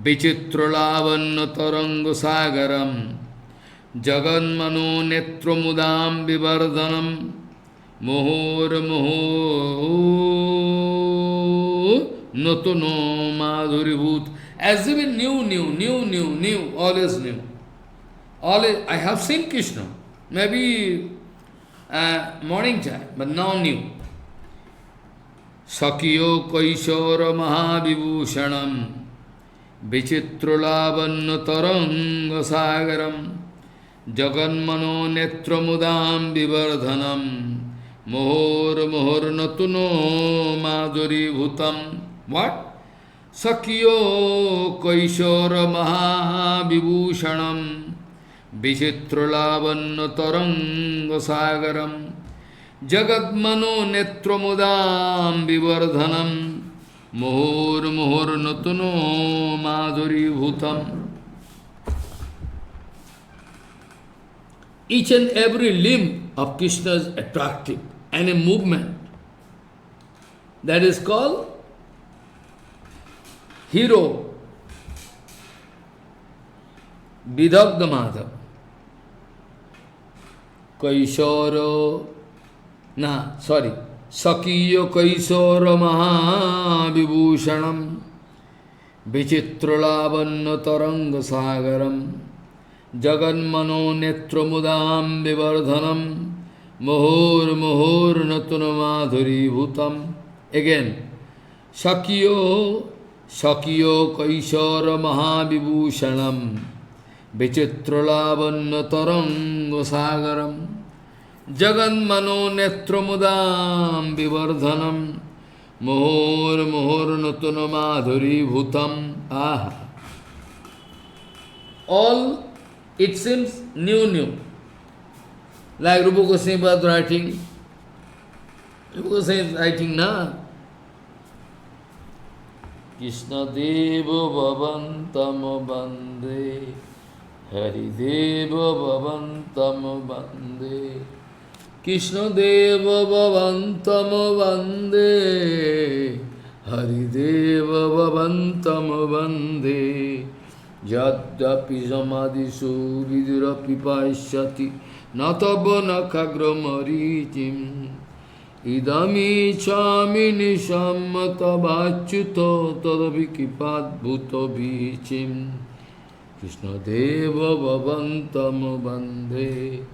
Vichitralavanya taranga sagaram Jaganmano netromudam vivardhanam Mohor moho Notono madhuribhut. As if it new, always new. Always, I have seen Krishna, maybe morning time, but now new. Sakyo Kaishara Mahavibhushanam Vichitralavanna Taranga Sagaram Jaganmano Netramudam Vivardhanam Mohor Natuno Madhuri Bhutam. What? Sakyo Kaishara Mahavibhushanam Vichitralavanna Taranga Sagaram Jagadmano Netramudam Vivardhanam Mohor Natuno Madhuri Bhutam. Each and every limb of Krishna is attractive and a movement. That is called hero, Vidagdha Madhav. Kaishara, Sakiya Kaishara Mahavibhushanam Vichitralavanna Taranga Sagaram Jaganmano Netramudam Vivardhanam Mohor Natuna Madhuri Bhutam. Again, Sakiyo Kaishara Mahavibhushanam Vichitralavanna Taranga Sagaram Jaganmano Netramudam Vivardhanam Mohor Natuna Madhuri Bhutam. All, it seems new. Like Rupa Goswami was writing. Rupa Goswami is writing, na? Krishna Deva Bhavantam Bande Hari Deva Bhavantam Bande Krishna Deva Bhavantam Bande Hari Deva Bhavantam Bande Yadyapi Samadhisu Vidurapi Paishyati Natava Nakagra Marichim Idami Chamini Shammata Bhachuto Tadavikipad Bhuto Bichim Krishna Deva Bhavantam Bande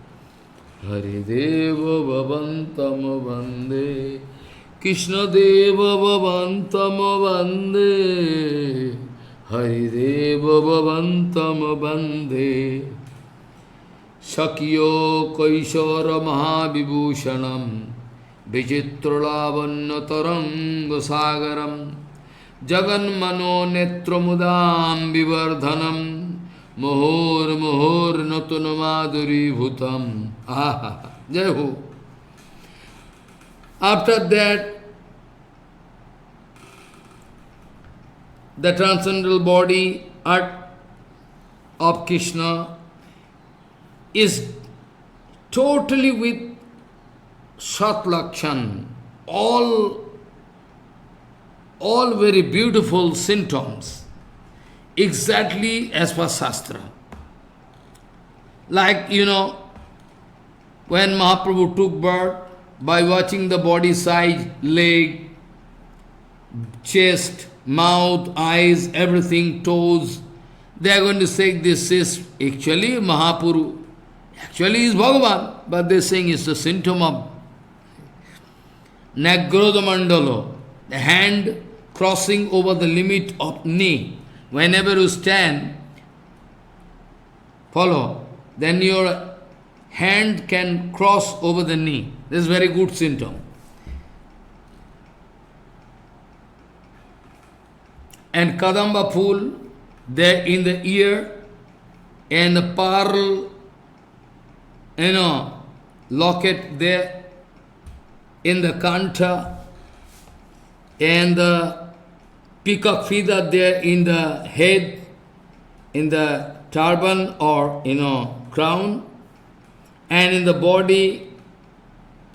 Hari Deva Bhavantam Bande Krishna Deva Bhavantam Bande Hari Deva Bhavantam Bande Sakyo Kaishara Mahavibhushanam Vichitralavanna Taranga Sagaram Jaganmano Netramudam Vivardhanam Mohor Natuna Madhuri Bhutam. Jai Ho. After that, the transcendental body of Krishna is totally with Sat Lakshan, all very beautiful symptoms, exactly as per Shastra. Like, when Mahaprabhu took birth, by watching the body size, leg, chest, mouth, eyes, everything, toes, they are going to say this is actually Mahapuru. Actually is Bhagavan, but they are saying it's the symptom of Nagrodha Mandalo, the hand crossing over the limit of knee. Whenever you stand, follow, then your hand can cross over the knee. This is very good symptom. And Kadamba pool there in the ear, and the pearl, locket there in the kanta, and the peacock feather there in the head, in the turban or crown, and in the body,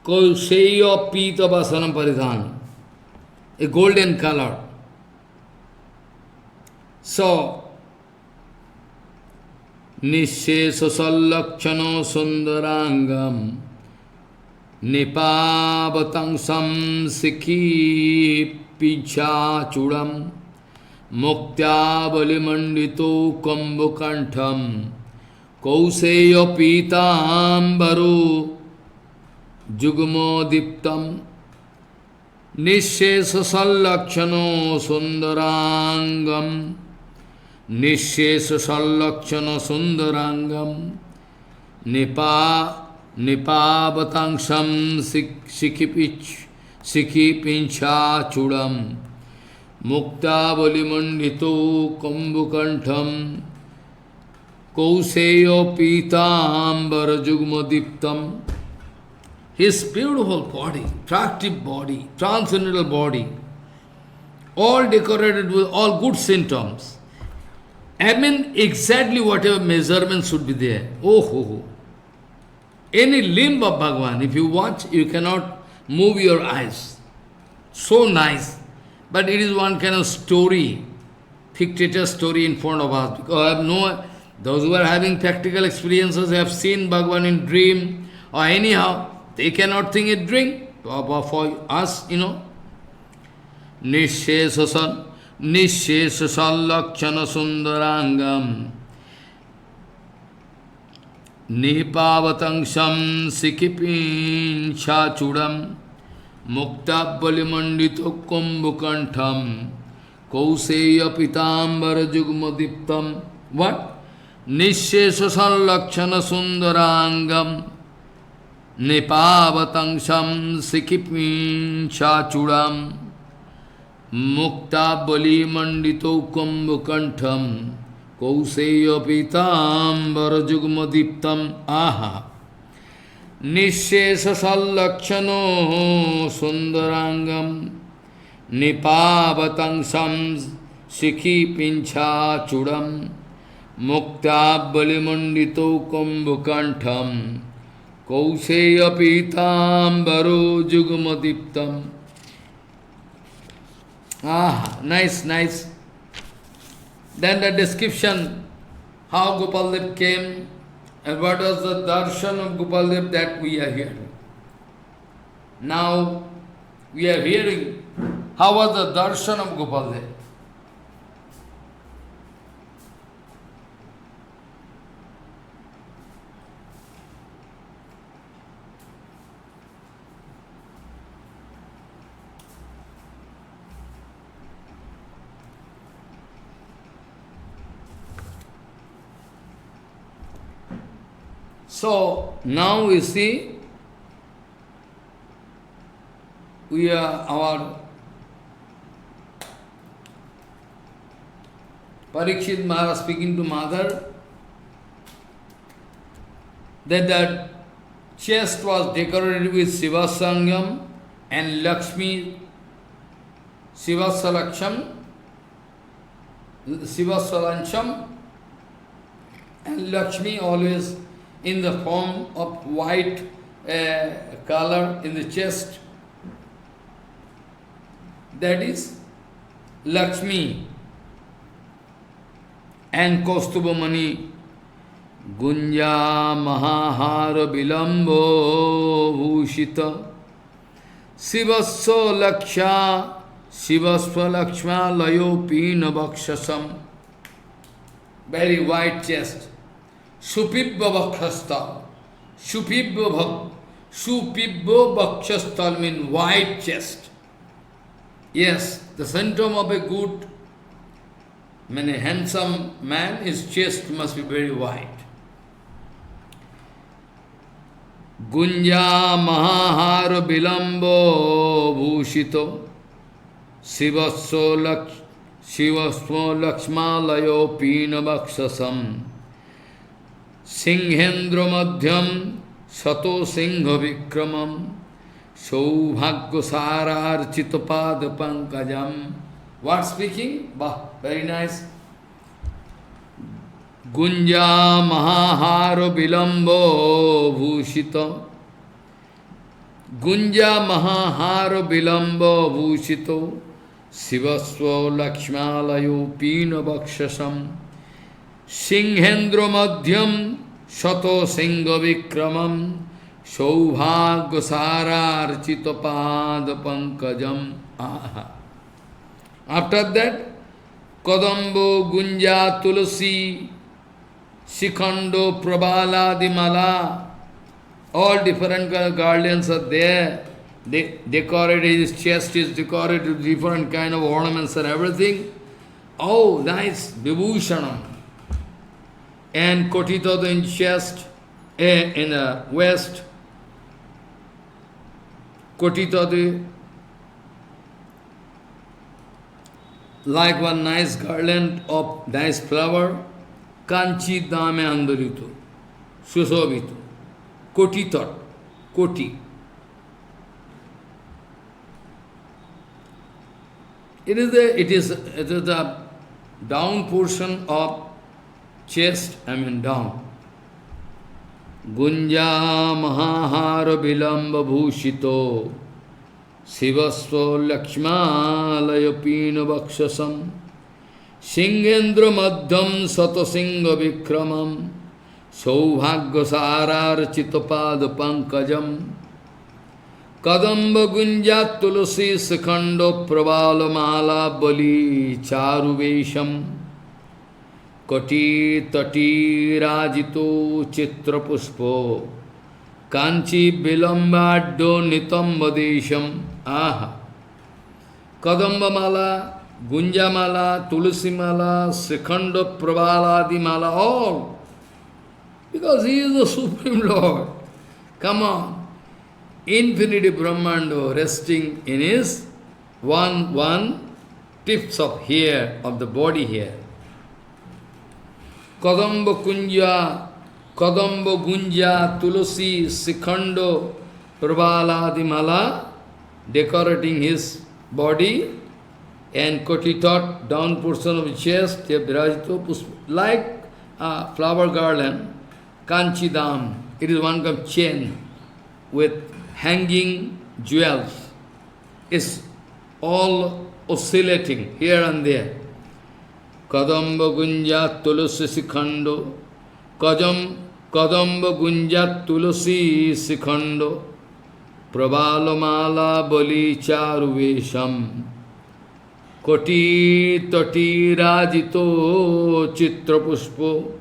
Kauseya Pita Vasanam Paridhan, a golden color. So, Nishesha sallakshano sundarangam Nipavatangsam sikhi pichachuram Muktyabalimandito kambukantham Kauseya pitambaru jugmodiptam Nishesha sallakshano sundarangam Nishesha sallakshana sundarangam Nipavatangsam sikhi pincha chudam Muktavalimandito kambukantham Kauseyo pitambara jugmadiptam. His beautiful body, attractive body, transcendental body, all decorated with all good symptoms. I mean, exactly whatever measurement should be there. Oh, ho, ho. Any limb of Bhagavan, if you watch, you cannot move your eyes. So nice. But it is one kind of story, fictitious story in front of us. Because I have no, those who are having practical experiences have seen Bhagavan in dream or anyhow, they cannot think it dream. For us, Nishesha sallakshana sundarangam Nipavatangsam sikipin chachudam Muktabbalimandito kumbukantham Kauseya pitambara jugmadiptam. What? Nishesha sallakshana sundarangam Nipavatangsam sikipin chachudam Muktabbalimandito kumbukantham Kauseya pitambara jugmadiptam. Aha. Nishesha sallakshano sundarangam Nipavatangsam sikhi pincha chudam Muktabbalimandito kumbukantham Kauseya pitambaro jugmadiptam. Ah, nice, nice. Then the description, how Gopaldev came, and what was the darshan of Gopaldev that we are hearing. Now, we are hearing how was the darshan of Gopaldev. So, now we see, our Parikshit Maharaj speaking to mother, that the chest was decorated with Sivasangam and Lakshmi, Sivasalancham, and Lakshmi always in the form of white color in the chest. That is Lakshmi. And Kaustubhamani Gunja Mahahara Bilambo Bhushita Sivasya Lakshma Layo Pina Bhakshasam. Very white chest. Supibba Bhakshastal. Supibba Bhakshastal means white chest. Yes, the symptom of a good, a handsome man, his chest must be very white. Gunja Mahahara Bilambo Bhushito Sivasya Lakshma Layo Pina Bhakshasam Singhendra Madhyam Sato Singha Vikramam Saubhagya Sararchita Pada Pankajam. What speaking? Bah, very nice. Gunja Mahahara Bilambo Bhushita Gunja Mahahara Bilambo Bhushito Sivasya Lakshmalayo Pina Bhakshasam Singhendra Madhyam Shato Singha Vikramam Saubhagya Sarar Chitapad Pankajam. After that, Kadambo Gunja Tulasi Shikhando Prabhala Dimala, all different kind of guardians are there. They decorated, his chest is decorated with different kind of ornaments and everything. Oh, nice, Vibhushanam. And Kotitata in chest, in the west, Kotitata like one nice garland of nice flower, Kanchi Dame Andaritu, Susobitu, Kotitat, Koti. It is the down portion of chest, down. Gunja Mahahara Bilamba Bhushito Sivasva Lakshmalaya Vakshasam Singhendra Madhyam Satasinga Vikramam Saubhagya Sarar Chitapad Pankajam Kadamba Gunjat Tulasi Sikhando Pravala Mala Bali Charuvesham Koti Tati Rajito Chitra Puspo Kanchi Bilambaddo Nitambadesham. Aha. Kadamba Mala, Gunja Mala, Tulasi Mala, Sikhando Pravaladi Mala, all. Because he is the Supreme Lord. Come on. Infinity Brahmanda resting in his one tips of hair, of the body hair. Kadamba Gunja, Tulasi, Sikhando, Pravaladi Mala, decorating his body, and Kotitot, down portion of his chest, like a flower garland, Kanchidam. It is one kind of chain with hanging jewels. Is all oscillating here and there. Kadamba Gunja Tulasi Sikhando, Kadamba Gunja Tulasi Sikhando, Prabalamala Bali Charuvesham, Koti Tati Rajito Chitra Puspo,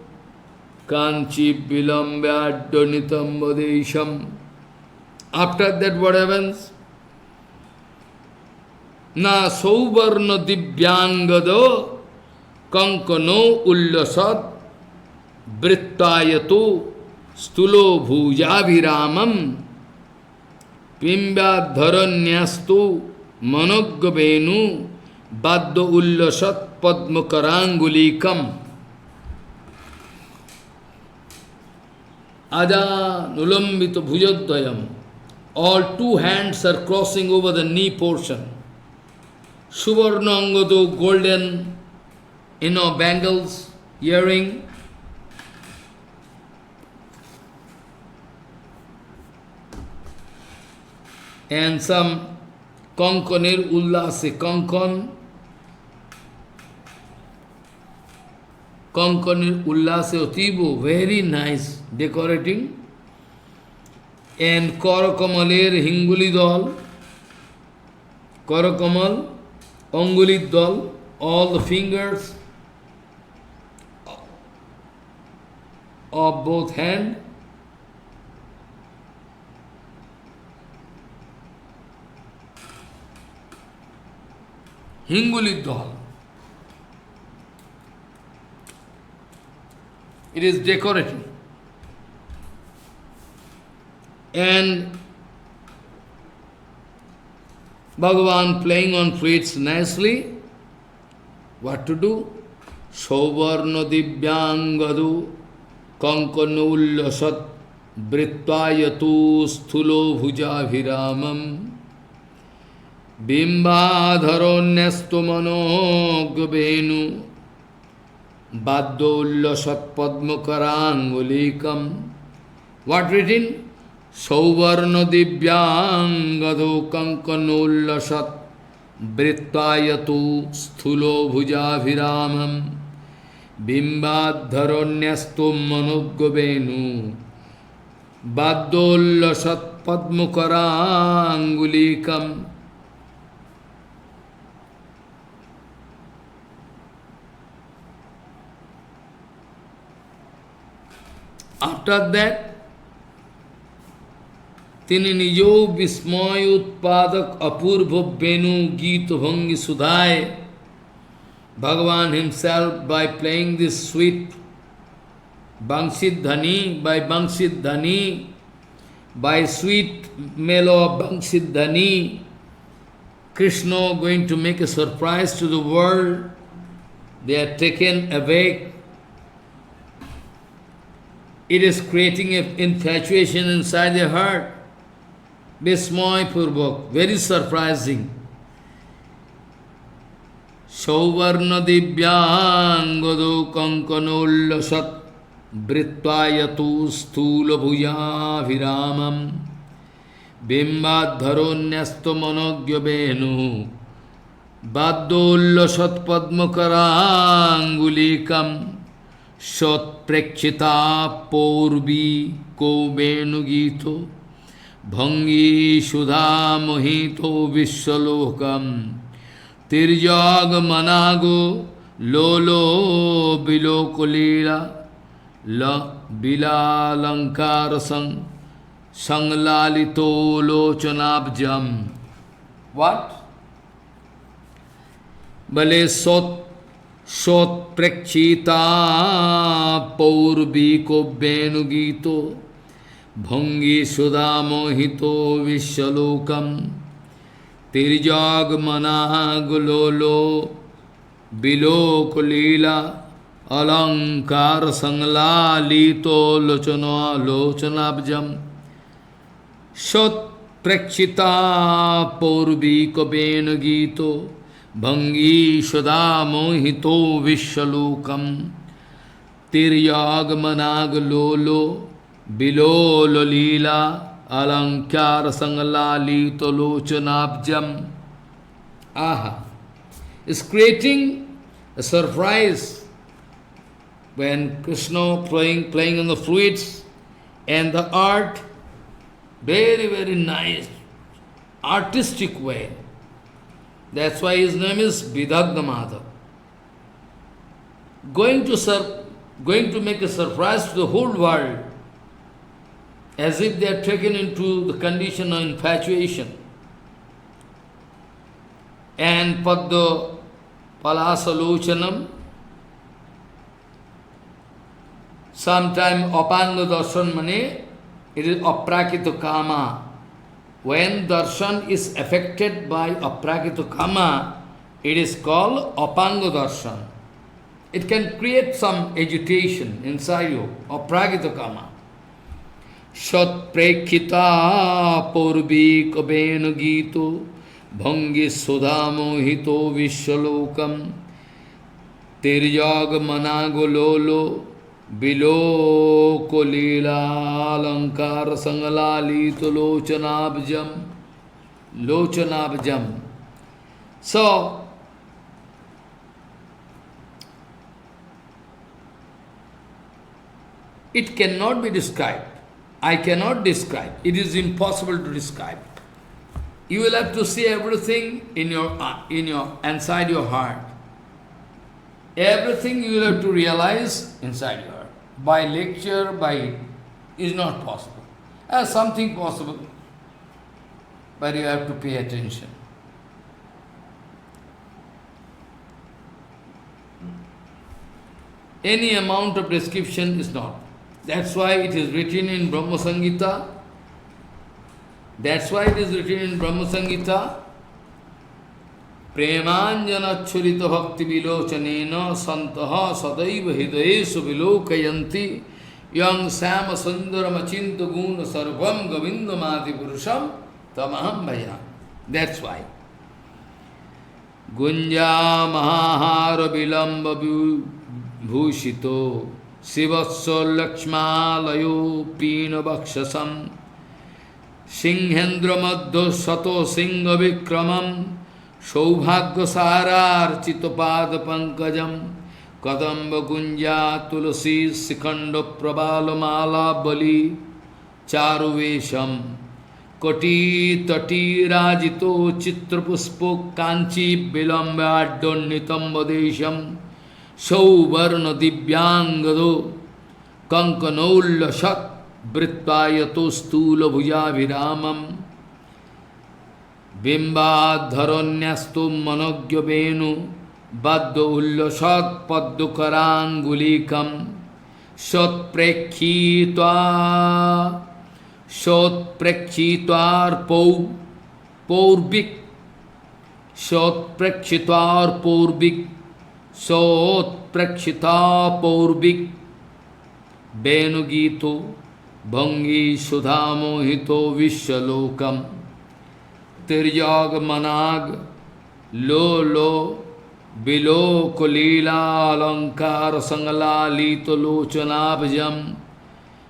Kanchi Bilambya Donitambadesham. After that, what happens? Na Sauvarna Dibhyangado Kankano Ullasat Brittayato Stulo Bhujaviramam Pimbya Dharanyastu Manogavenu Baddo Ullasat Padmakarangulikam Ada Nulambita Bhujadayam. All two hands are crossing over the knee portion. Suvarnangado, golden, bangles, earring. And some Kankanir Ullase, Kankanir Ullase Otibo, very nice decorating. And Karakamal Hingulidol, Karakamal, Angulidol, all the fingers of both hands. Hingulidol. It is decorating. And Bhagavan playing on flutes nicely. What to do? Sovarna Dibhyangadu Kankanullasat Brittayatu Sthulo Bhujaviramam Bimbadharonyastu Manogvenu Baddollasat Padmakarangulikam. What written? Sauvarna Dibhyangado Kankanullasat Brittayatu Sthulo Bhujaviramam Bimbadharonyastum manoggovenu Baddollasat padmukarangulikam. After that, তিনি নিজেও বিস্ময় উৎপাদক অপূর্ব বেণু গীত ভঙ্গি সুধায়. Bhagavan himself, by playing this sweet Bangsidhani, by sweet mellow of Bangsidhani, Krishna going to make a surprise to the world. They are taken awake. It is creating an infatuation inside their heart. Bismoy Purvak, very surprising. Sauvarna Divyangado Kankanollasat Britvayatu Stula Bhuya Viramam Bimbadharonyastam Manogyabenu Baddollasat Padmakarangulikam Sot Prekshita Pourbi Kobenu Gito Bhangi Sudha Mohito Vishalokam Tirjag Manago Lolo Bilokolila La Bilalankar Sanglalito Lochanabjam. What? Bale Sot Prekshita Pourbi Kobenu Gito Bhangi Sudha Mohito Vishalokam Tirjag Managulolo Bilokolila Alankar Sangla Lito Lochanabjam Sot Prekshita Pourbi Kobenu Gito Bhangi Sudha Mohito Vishalokam Tirjag Managulolo Bilolo Lila Alankar Sangalali Tolochanabjam. Aha. Is creating a surprise when Krishna playing on the flutes and the art, very, very nice, artistic way. That's why his name is Vidagna Madhav. Going to make a surprise to the whole world, as if they are taken into the condition of infatuation. And Padda Palasalochanam, sometime Apanga Darshan Mane, it is Aprakita Kama. When darshan is affected by Aprakita Kama, it is called Apanga Darshan. It can create some agitation inside you, Aprakita Kama. Shat Prekhita Purbi Kabenu Gito Bhangi Sudha Mohito Vishalokam Tirjag Managololo Bilo Kolila Alankar Sangalalito Lochanabjam. So, it cannot be described. I cannot describe. It is impossible to describe. You will have to see everything in your inside your heart. Everything you will have to realize inside your heart. By lecture, is not possible. Something possible, but you have to pay attention. Any amount of description is not. That's why it is written in Brahma Samhita. That's why it is written in Brahma Samhita. Premanjana churita bhakti vilochanena santaha sadaiva hidayesu vilokayanti yang sama sundaram achinta guna sarvam govindamati purusham tamaham bhaya. That's why. Gunja mahahara vilamba bhushito Sivatso Lakshmalayo Pina Bhakshasam Singhendra Madhya Sato Singha Vikramam Saubhagya Sarar Chitopada Pankajam Kadamba Gunja Tulasi Sikando Prabala Mala Bali Charuvesham Koti Tati Rajito Chitrapuspo Kanchi Bilamba Donitam Vadesham Sauvarna Divyangado Kankanolla Shat Brittayato Stula Bhuja Viramam Bimbadharanyastu Manogya Venu Baddha Ullasat Paddukarangulikam Sot Prekshitvar Pourbik Sot Prekshitvar Pourbik Sot Prekshita Pourbik Venugito Bhangi Sudhamohito Vishalokam Tirjag Manag Lo Bilo Kolila Alankar Sangala Lito Lochanabjam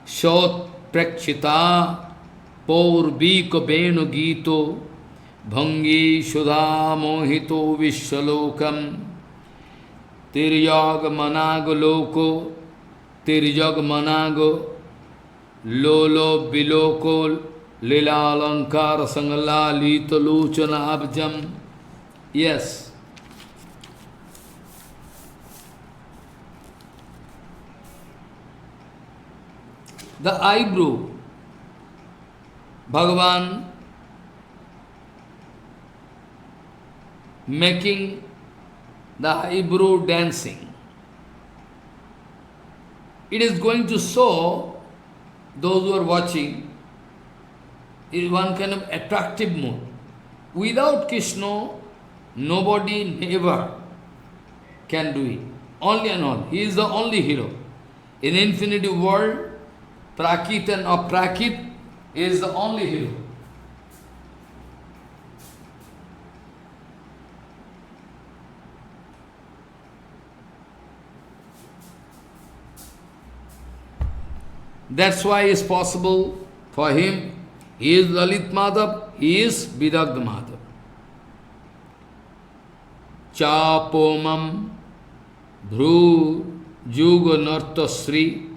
Shot Prekshita Pourbiko Benu Gito Bhangi Sudha Mohito Vishalokam Tirjag Manago Loko Tirjag Manago Lolo Biloko Lila Alankar Sangala Lito Lochanabjam. Yes. The eyebrow, Bhagavan making the eyebrow dancing. It is going to show those who are watching is one kind of attractive mood. Without Krishna, nobody never can do it. Only and all. He is the only hero. In infinity world, Prakrit and Aprakrit is the only hero. That's why it's possible for him. He is Lalit Madhav, he is Vidagdha Madhav. Chapomam Dhru Juga Narta Sri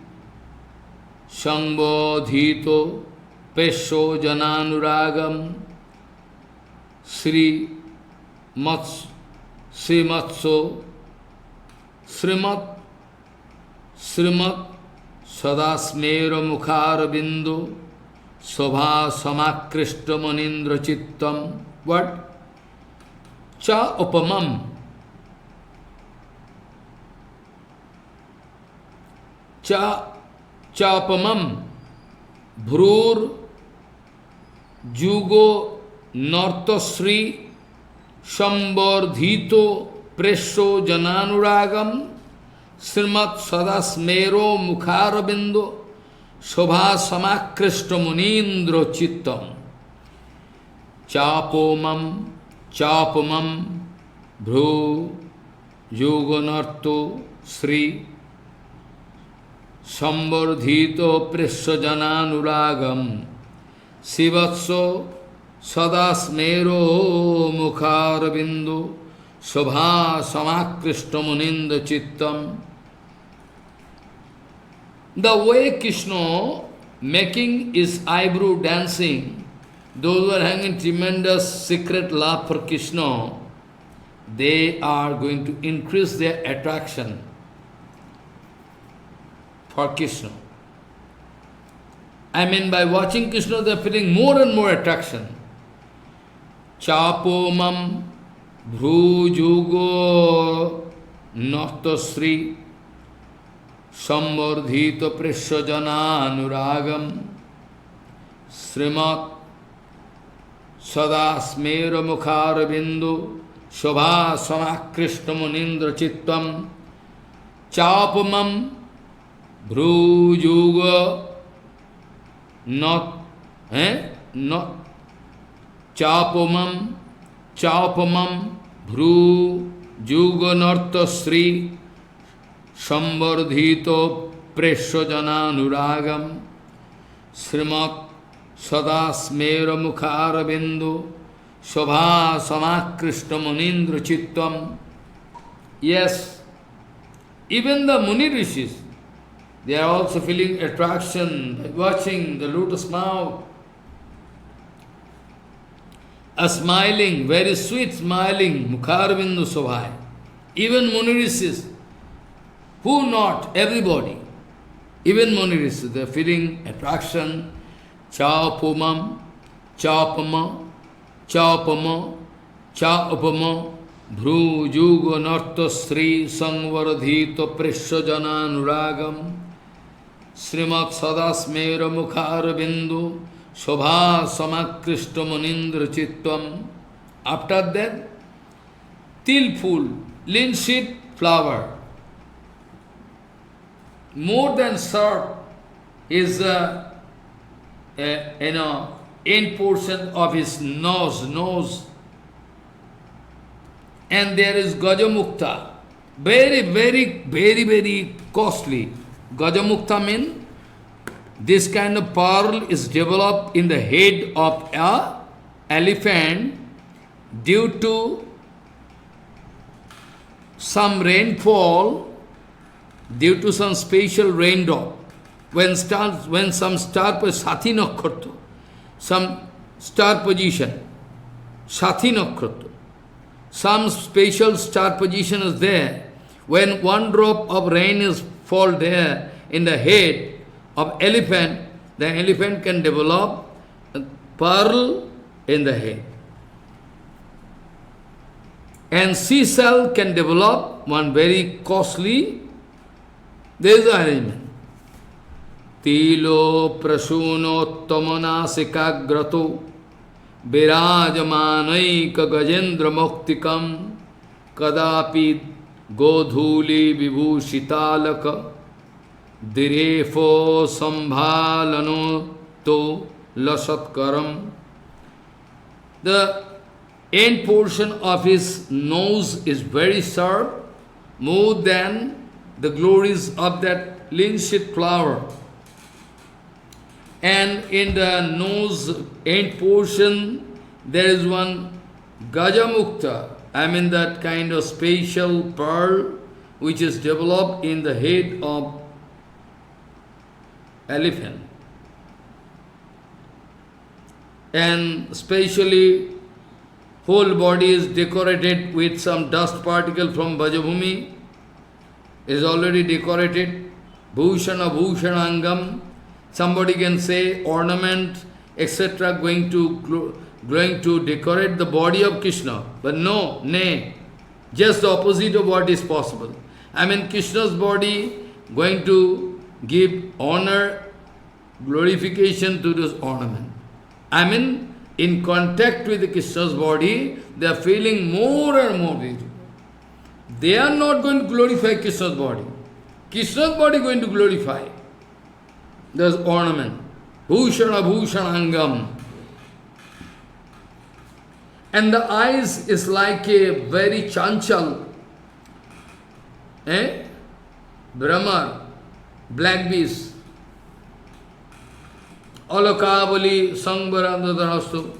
Sambodhito Pesho Jananuragam Sri Matso Srimat Sadasmera Mukhara Bindu Sobha Samakrishta Manindra Chittam. What? Cha Upamam. Chapamam Bhrur Jugo Nartasri Shambardhito Presho Jananuragam Srimat Sadasmero Mukharabindu Shobha Samakrishta Munindra Chittam. Chapamam Bhru Jugo Narto Sri Sambardhito Prishajananuragam Sivatso Sadasmero Mukharabindu Shobha Samakrishta Muninda Chittam. The way Krishna making his eyebrow dancing, those who are having tremendous secret love for Krishna, they are going to increase their attraction for Krishna. I mean, by watching Krishna, they are feeling more and more attraction. Chapomam Bhrujugo Nartasri Sambardhito Prishajana Anuragam Srimat Sadasmera Mukharabindu Shobha Samakrishna Munindra Chittam. Chapamam Bhrujuga not Chapamam Bhru Juga Narta Sri Sambardhito Preshajananuragam Srimat Sadasmera Mukharabindu Shobha Samakrishta Munindra Chittam. Yes, Even the Muni Rishis, they are also feeling attraction by watching the lotus mouth, a smiling, very sweet smiling, Mukharvindu Sobhai. Even Muni Rishis, who not? Everybody. Even Muni Rishis, they are feeling attraction. Cha Pumam, Cha Pama, Cha Pama, Cha Upama, Bhru Juga Narta Sri Sangvaradhita Prisha Jana Nuragam, Srimak Sadasmera Mukhara Bindu, Shobha Samakrishta Munindra Chittam. After that, til full, linseed flower, more than served is end portion of his nose. And there is Gajamukta, very costly. Gajamukta means this kind of pearl is developed in the head of an elephant due to some rainfall, due to some special raindrop. When some star Sathi Naksatra, some star position, Sathi Naksatra, some special star position is there. When one drop of rain is fall there in the head of elephant, the elephant can develop a pearl in the head. And seashell can develop one very costly, there is an arrangement. Tilo prasunottama sikagrato virajamanaika gajendra muktikam kadapi godhuli vibhushitalaka direfo sambhalano to lasatkaram. The end portion of his nose is very sharp, more than the glories of that linseed flower. And in the nose end portion, there is one Gajamukta, I mean that kind of special pearl which is developed in the head of elephant. And especially whole body is decorated with some dust particle from Bhajabhumi, is already decorated. Bhushana Bhushanangam, somebody can say ornament, etc. going to decorate the body of Krishna. But no, nay, just the opposite of what is possible. I mean Krishna's body going to give honor, glorification to this ornament. I mean, in contact with the Krishna's body, they are feeling more and more beautiful. They are not going to glorify Krishna's body. Krishna's body going to glorify this ornament. Bhushana Bhushanangam. And the eyes is like a very chanchal, Brahmar, black beast. Alokavali Sangvarandadanastu.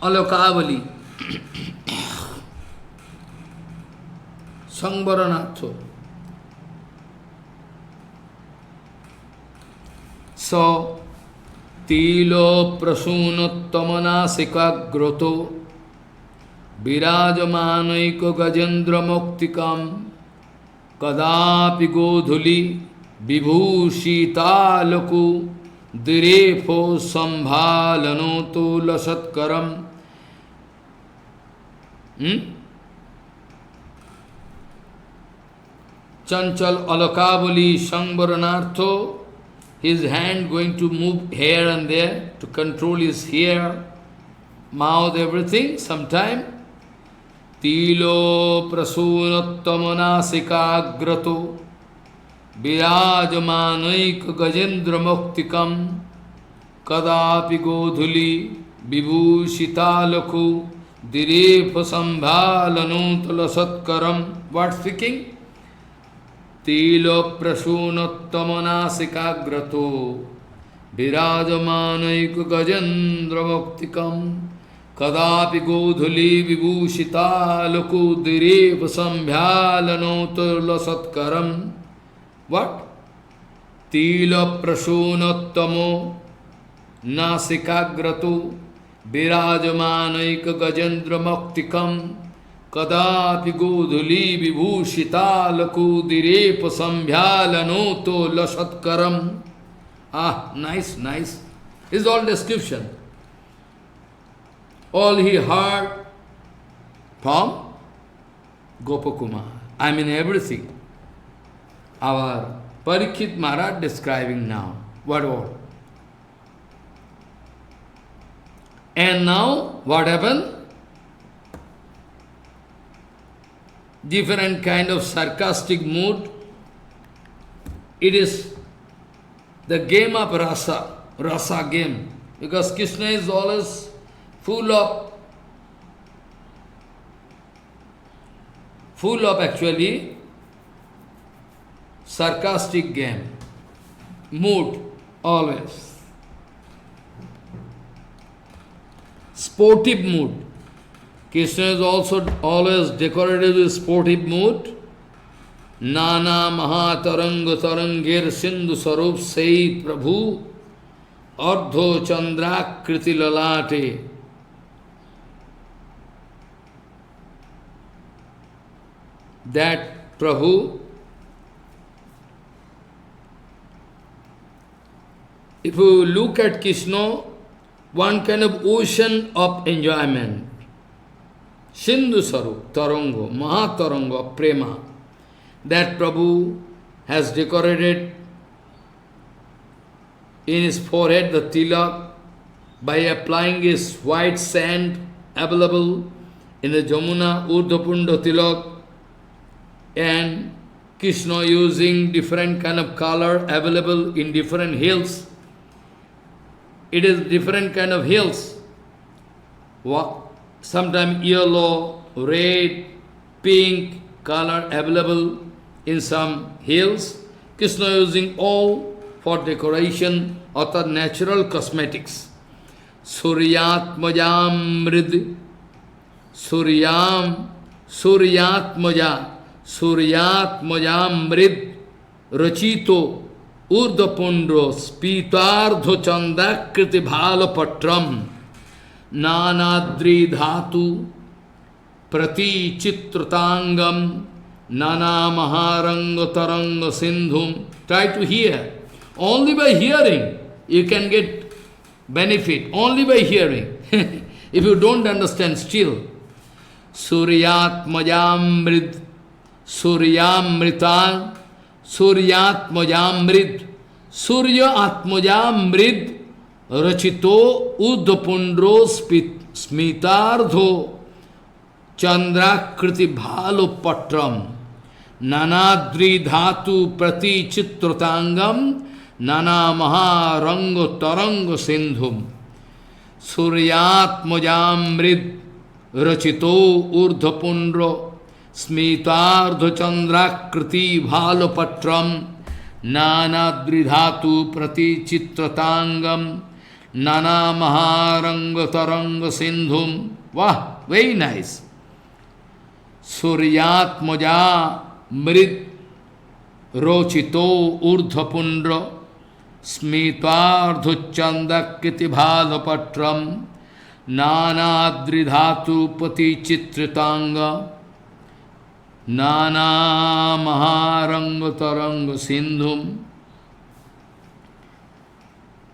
Alokavali Sangvaranatho. So, Tilo Prasunattamana Sikagroto Virajamanaiko Gajendra Muktikam Kadapi Godhuli Vibhushita Laku Direfo Sambhalanoto Lasatkaram. Chanchal Alakavali Sangvaranartho, his hand going to move here and there to control his hair, mouth, everything, sometime. Tilo prasunattamana sikagrato virajamanaik gajendra muktikam kadapi godhuli vibhushitalaku direpa sambhalanutala satkaram. What speaking? Tilo prasunattamana sikagrato virajamanaik gajendra muktikam Kadapi godhuli vibhushita lokudirev sambhyalanoturla satkaram. What? Tila prashonattamo nasikagratu virajamanaik gajendra maktikam kadapi godhuli vibhushita lakudirev sambhyalanoto lasatkaram. Ah, nice, nice. This is all description. All he heard from Gopakumar. I mean everything. Our Parikshit Maharaj describing now. What? And now, what happened? Different kind of sarcastic mood. It is the game of rasa game. Because Krishna is always full of actually sarcastic game, mood, always. Sportive mood. Krishna is also always decorated with sportive mood. Nana Mahatarang Tarangir Sindhu Sarup Sai Prabhu Ardho Chandra Kriti Lalate. That Prabhu, if you look at Krishna, one kind of ocean of enjoyment. Sindhu Sarup, Tarango, Mahatarango of Prema. That Prabhu has decorated in his forehead the tilak by applying his white sand available in the Jamuna Urdhapunda tilak, and Krishna using different kind of color available in different hills. It is different kind of hills. Sometimes yellow, red, pink color available in some hills. Krishna using all for decoration or the natural cosmetics. Suryatmajam mrid, Suryatmajam mrid, Rachito, Urdhapundro, Spitardho chandakriti bhala patram, Nanadri dhatu, Prati chitratangam, Nana maharanga taranga sindhum. Try to hear. Only by hearing you can get benefit. Only by hearing. If you don't understand still. Suryatmajamrid, Suryamritan, Suryatmajamrid, Surya Atmajamrid, Rachito Uddhapundro Smitardho Chandrakriti bhalo patram, Nanadri dhatu prati chitratangam, Nana maharango tarango sindhum, Suryatmajamrid, Rachito urdhapundro, Smitardho chandrakriti bhalo patram, Nanadri dhatu prati chitratangam, Nana maharango tarango sindhum. Wow, very nice. Suryatmaja mrid rochito urdhapundra smitardhuchandakriti bhalapatram nanadridhatu pati chitritanga nana maharangataranga sindhum.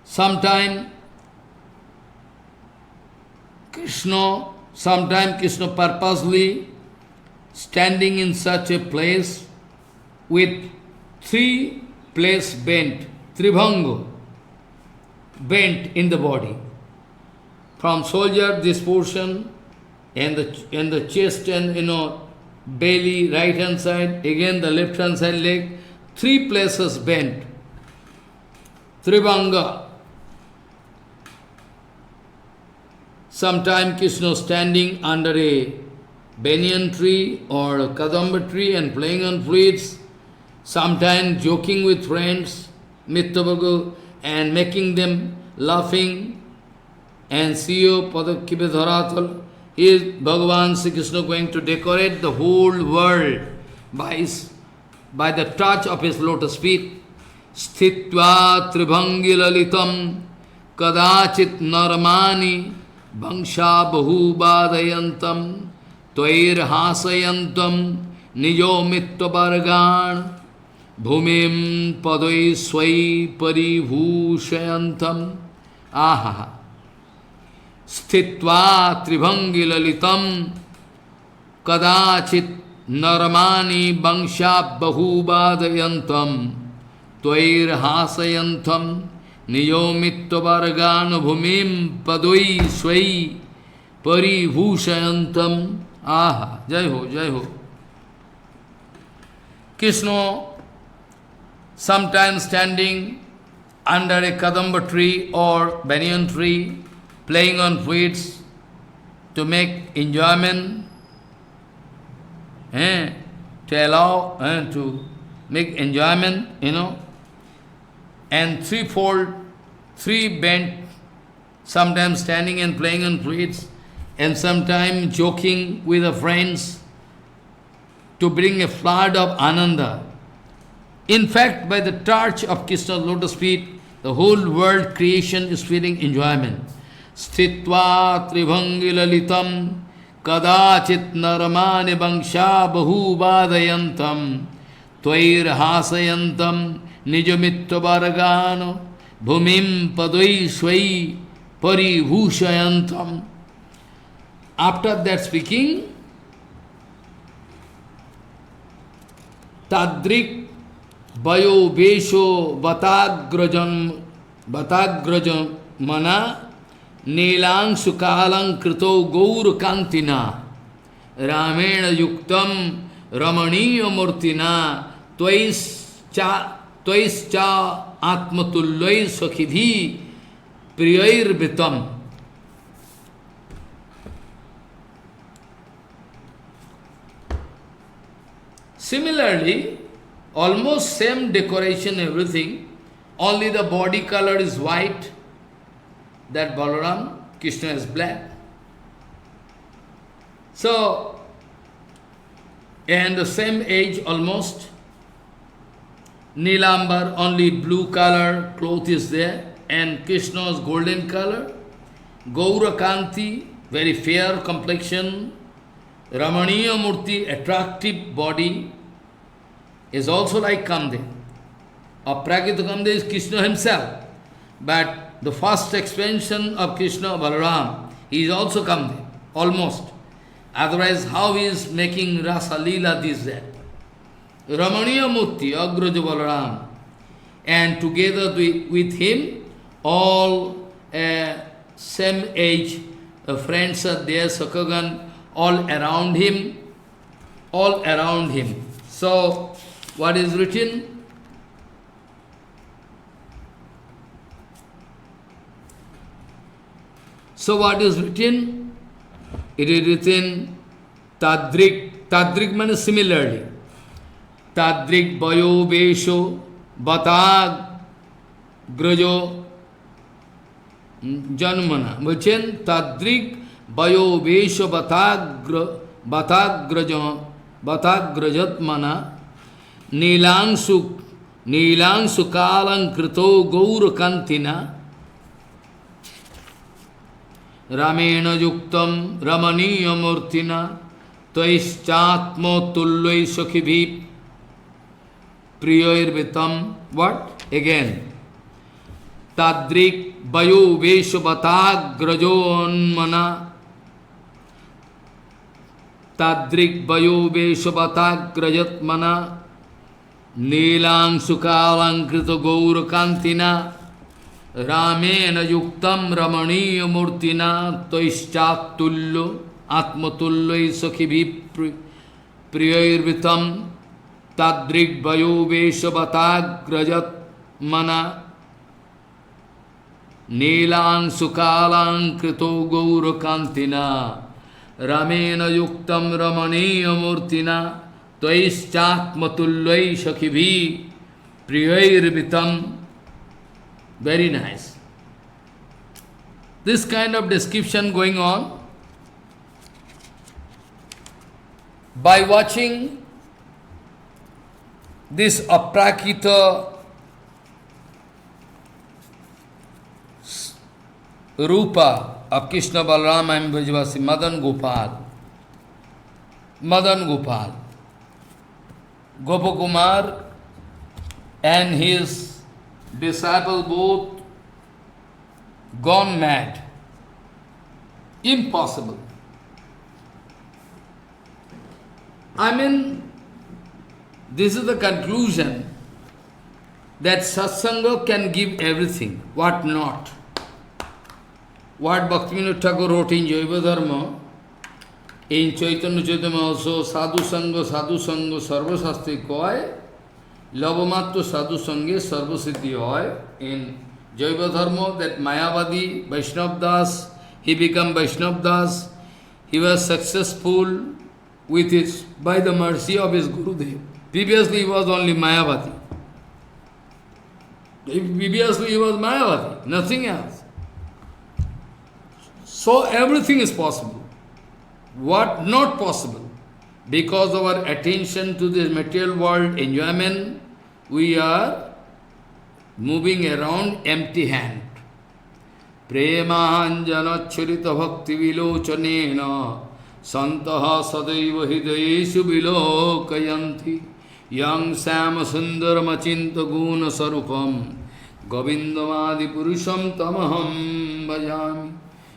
Sometime Krishna purposely standing in such a place with three places bent, tribhanga, bent in the body. From shoulder, this portion, and the chest and belly, right hand side, again the left hand side leg, three places bent. Tribhanga. Sometime Krishna standing under a banyan tree or a kadamba tree and playing on flutes, sometimes joking with friends, Mittavagu, and making them laughing, and CEO Padakkipe Dharatal, is Bhagavan Sri Krishna going to decorate the whole world by the touch of his lotus feet. Sthitva tribhangi lalitam kadachit narmani vangsha bahu badayantam tvair hasayantam nijo mitva vargan bhumim padoi swai paribhushayantam. Aha. Sthitva tribhangi lalitam kadachit narmani vangsha bahu badayantam tvair hasayantam niyomitva vargan bhumim padoi swai paribhushayantam. Aha, Jai Ho, Jai Ho. Krishna sometimes standing under a kadamba tree or banyan tree, playing on flutes to make enjoyment, to allow, to make enjoyment, and threefold, three bent, sometimes standing and playing on flutes, and sometimes joking with the friends to bring a flood of ananda. In fact, by the touch of Krishna's lotus feet, the whole world creation is feeling enjoyment. Sthitva tribhangi lalitam kadachit naramani vangsha bahu badayantam tvair hasayantam nijamitva vargano bhumim padoi swai paribhushayantam. After that speaking, Tadrik Bayo Besho Batagrajan Mana Nilang Sukalang Krito Gaur Kantina Ramena Yuktam Ramaniya Murtina Twais cha Atmatullai Sakhidhi Priyair Bitam. Similarly, almost same decoration, everything, only the body color is white, that Balaram, Krishna is black. So, and the same age almost, Nilambar, only blue color cloth is there, and Krishna's golden color, Gaura Kanti, very fair complexion, Ramaniya Murti, attractive body, is also like Kamdev. Aprakita Kamdev is Krishna himself. But the first expansion of Krishna, Balaram, he is also Kamdev, almost. Otherwise, how he is making Rasa Leela this, that. Ramaniya Murti, Agraja Balaram. And together with him, all same age friends are there, Sakagan, all around him, all around him. So, what is written? So what is written? It is written Tadrik. Tadrik means similarly. Tadrik Bayo Besho Batag Grajo Janmana. Bachan Tadrik Bayo Besho Batag Grajatmana Nilangsu Kalang Krito Gaur Kantina Ramena Yuktam Ramaniya Murtina Taischatmo Tullai Sakhibhi Priyoir Vitam. What? Again. Tadrik Bayo Veshabatag Grajonmana Tadrik Bayo Veshabatag Grajatmana Nilang Sukalang Krito Gaur Kantina Ramena Yuktam Ramaniya Murtina Toischatullo Atmatullai Sakhibhi Priyair Vitam Tadrik Bayo Veshabatag Grajatmana Nilang Sukalang Krito Gaur Kantina Ramena Yuktam Ramaniya Murtina Tvaishchatmatullai Sakhibhi Priyair Vitam. Very nice. this kind of description going on. By watching this aprakita Rupa of Krishna Balram and Brajavasi, Madan Gopal. Madan Gopal. Gopakumar and his disciple both gone mad. Impossible. I mean, this is the conclusion that satsanga can give everything, what not. What Bhaktivinoda Thakur wrote in Jaiva Dharma, in Chaitanya Chaitamrita also, sadhu sanga, sarva shastri koi, lavamattu sadhu sange, sarva siddhi hoy. In Jaiva Dharma, that Mayavadi, Vaishnav Das, he became Vaishnav Das, he was successful with his, by the mercy of his Gurudev. Previously he was only Mayavadi. Previously he was Mayavadi, nothing else. So everything is possible. What not possible? Because of our attention to this material world enjoyment, we are moving around empty hand. Premahanjana churita bhakti vilochanena santaha sadaiva hidayeshu vilokayanti yang sama sundaram achinta guna sarupam govindamadi purusham tamaham bhajami.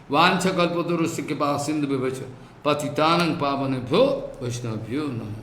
Vancha kalpatarusya kripa sindhu vivacha patitanang pavanebhyo vaishnavabhyo namo.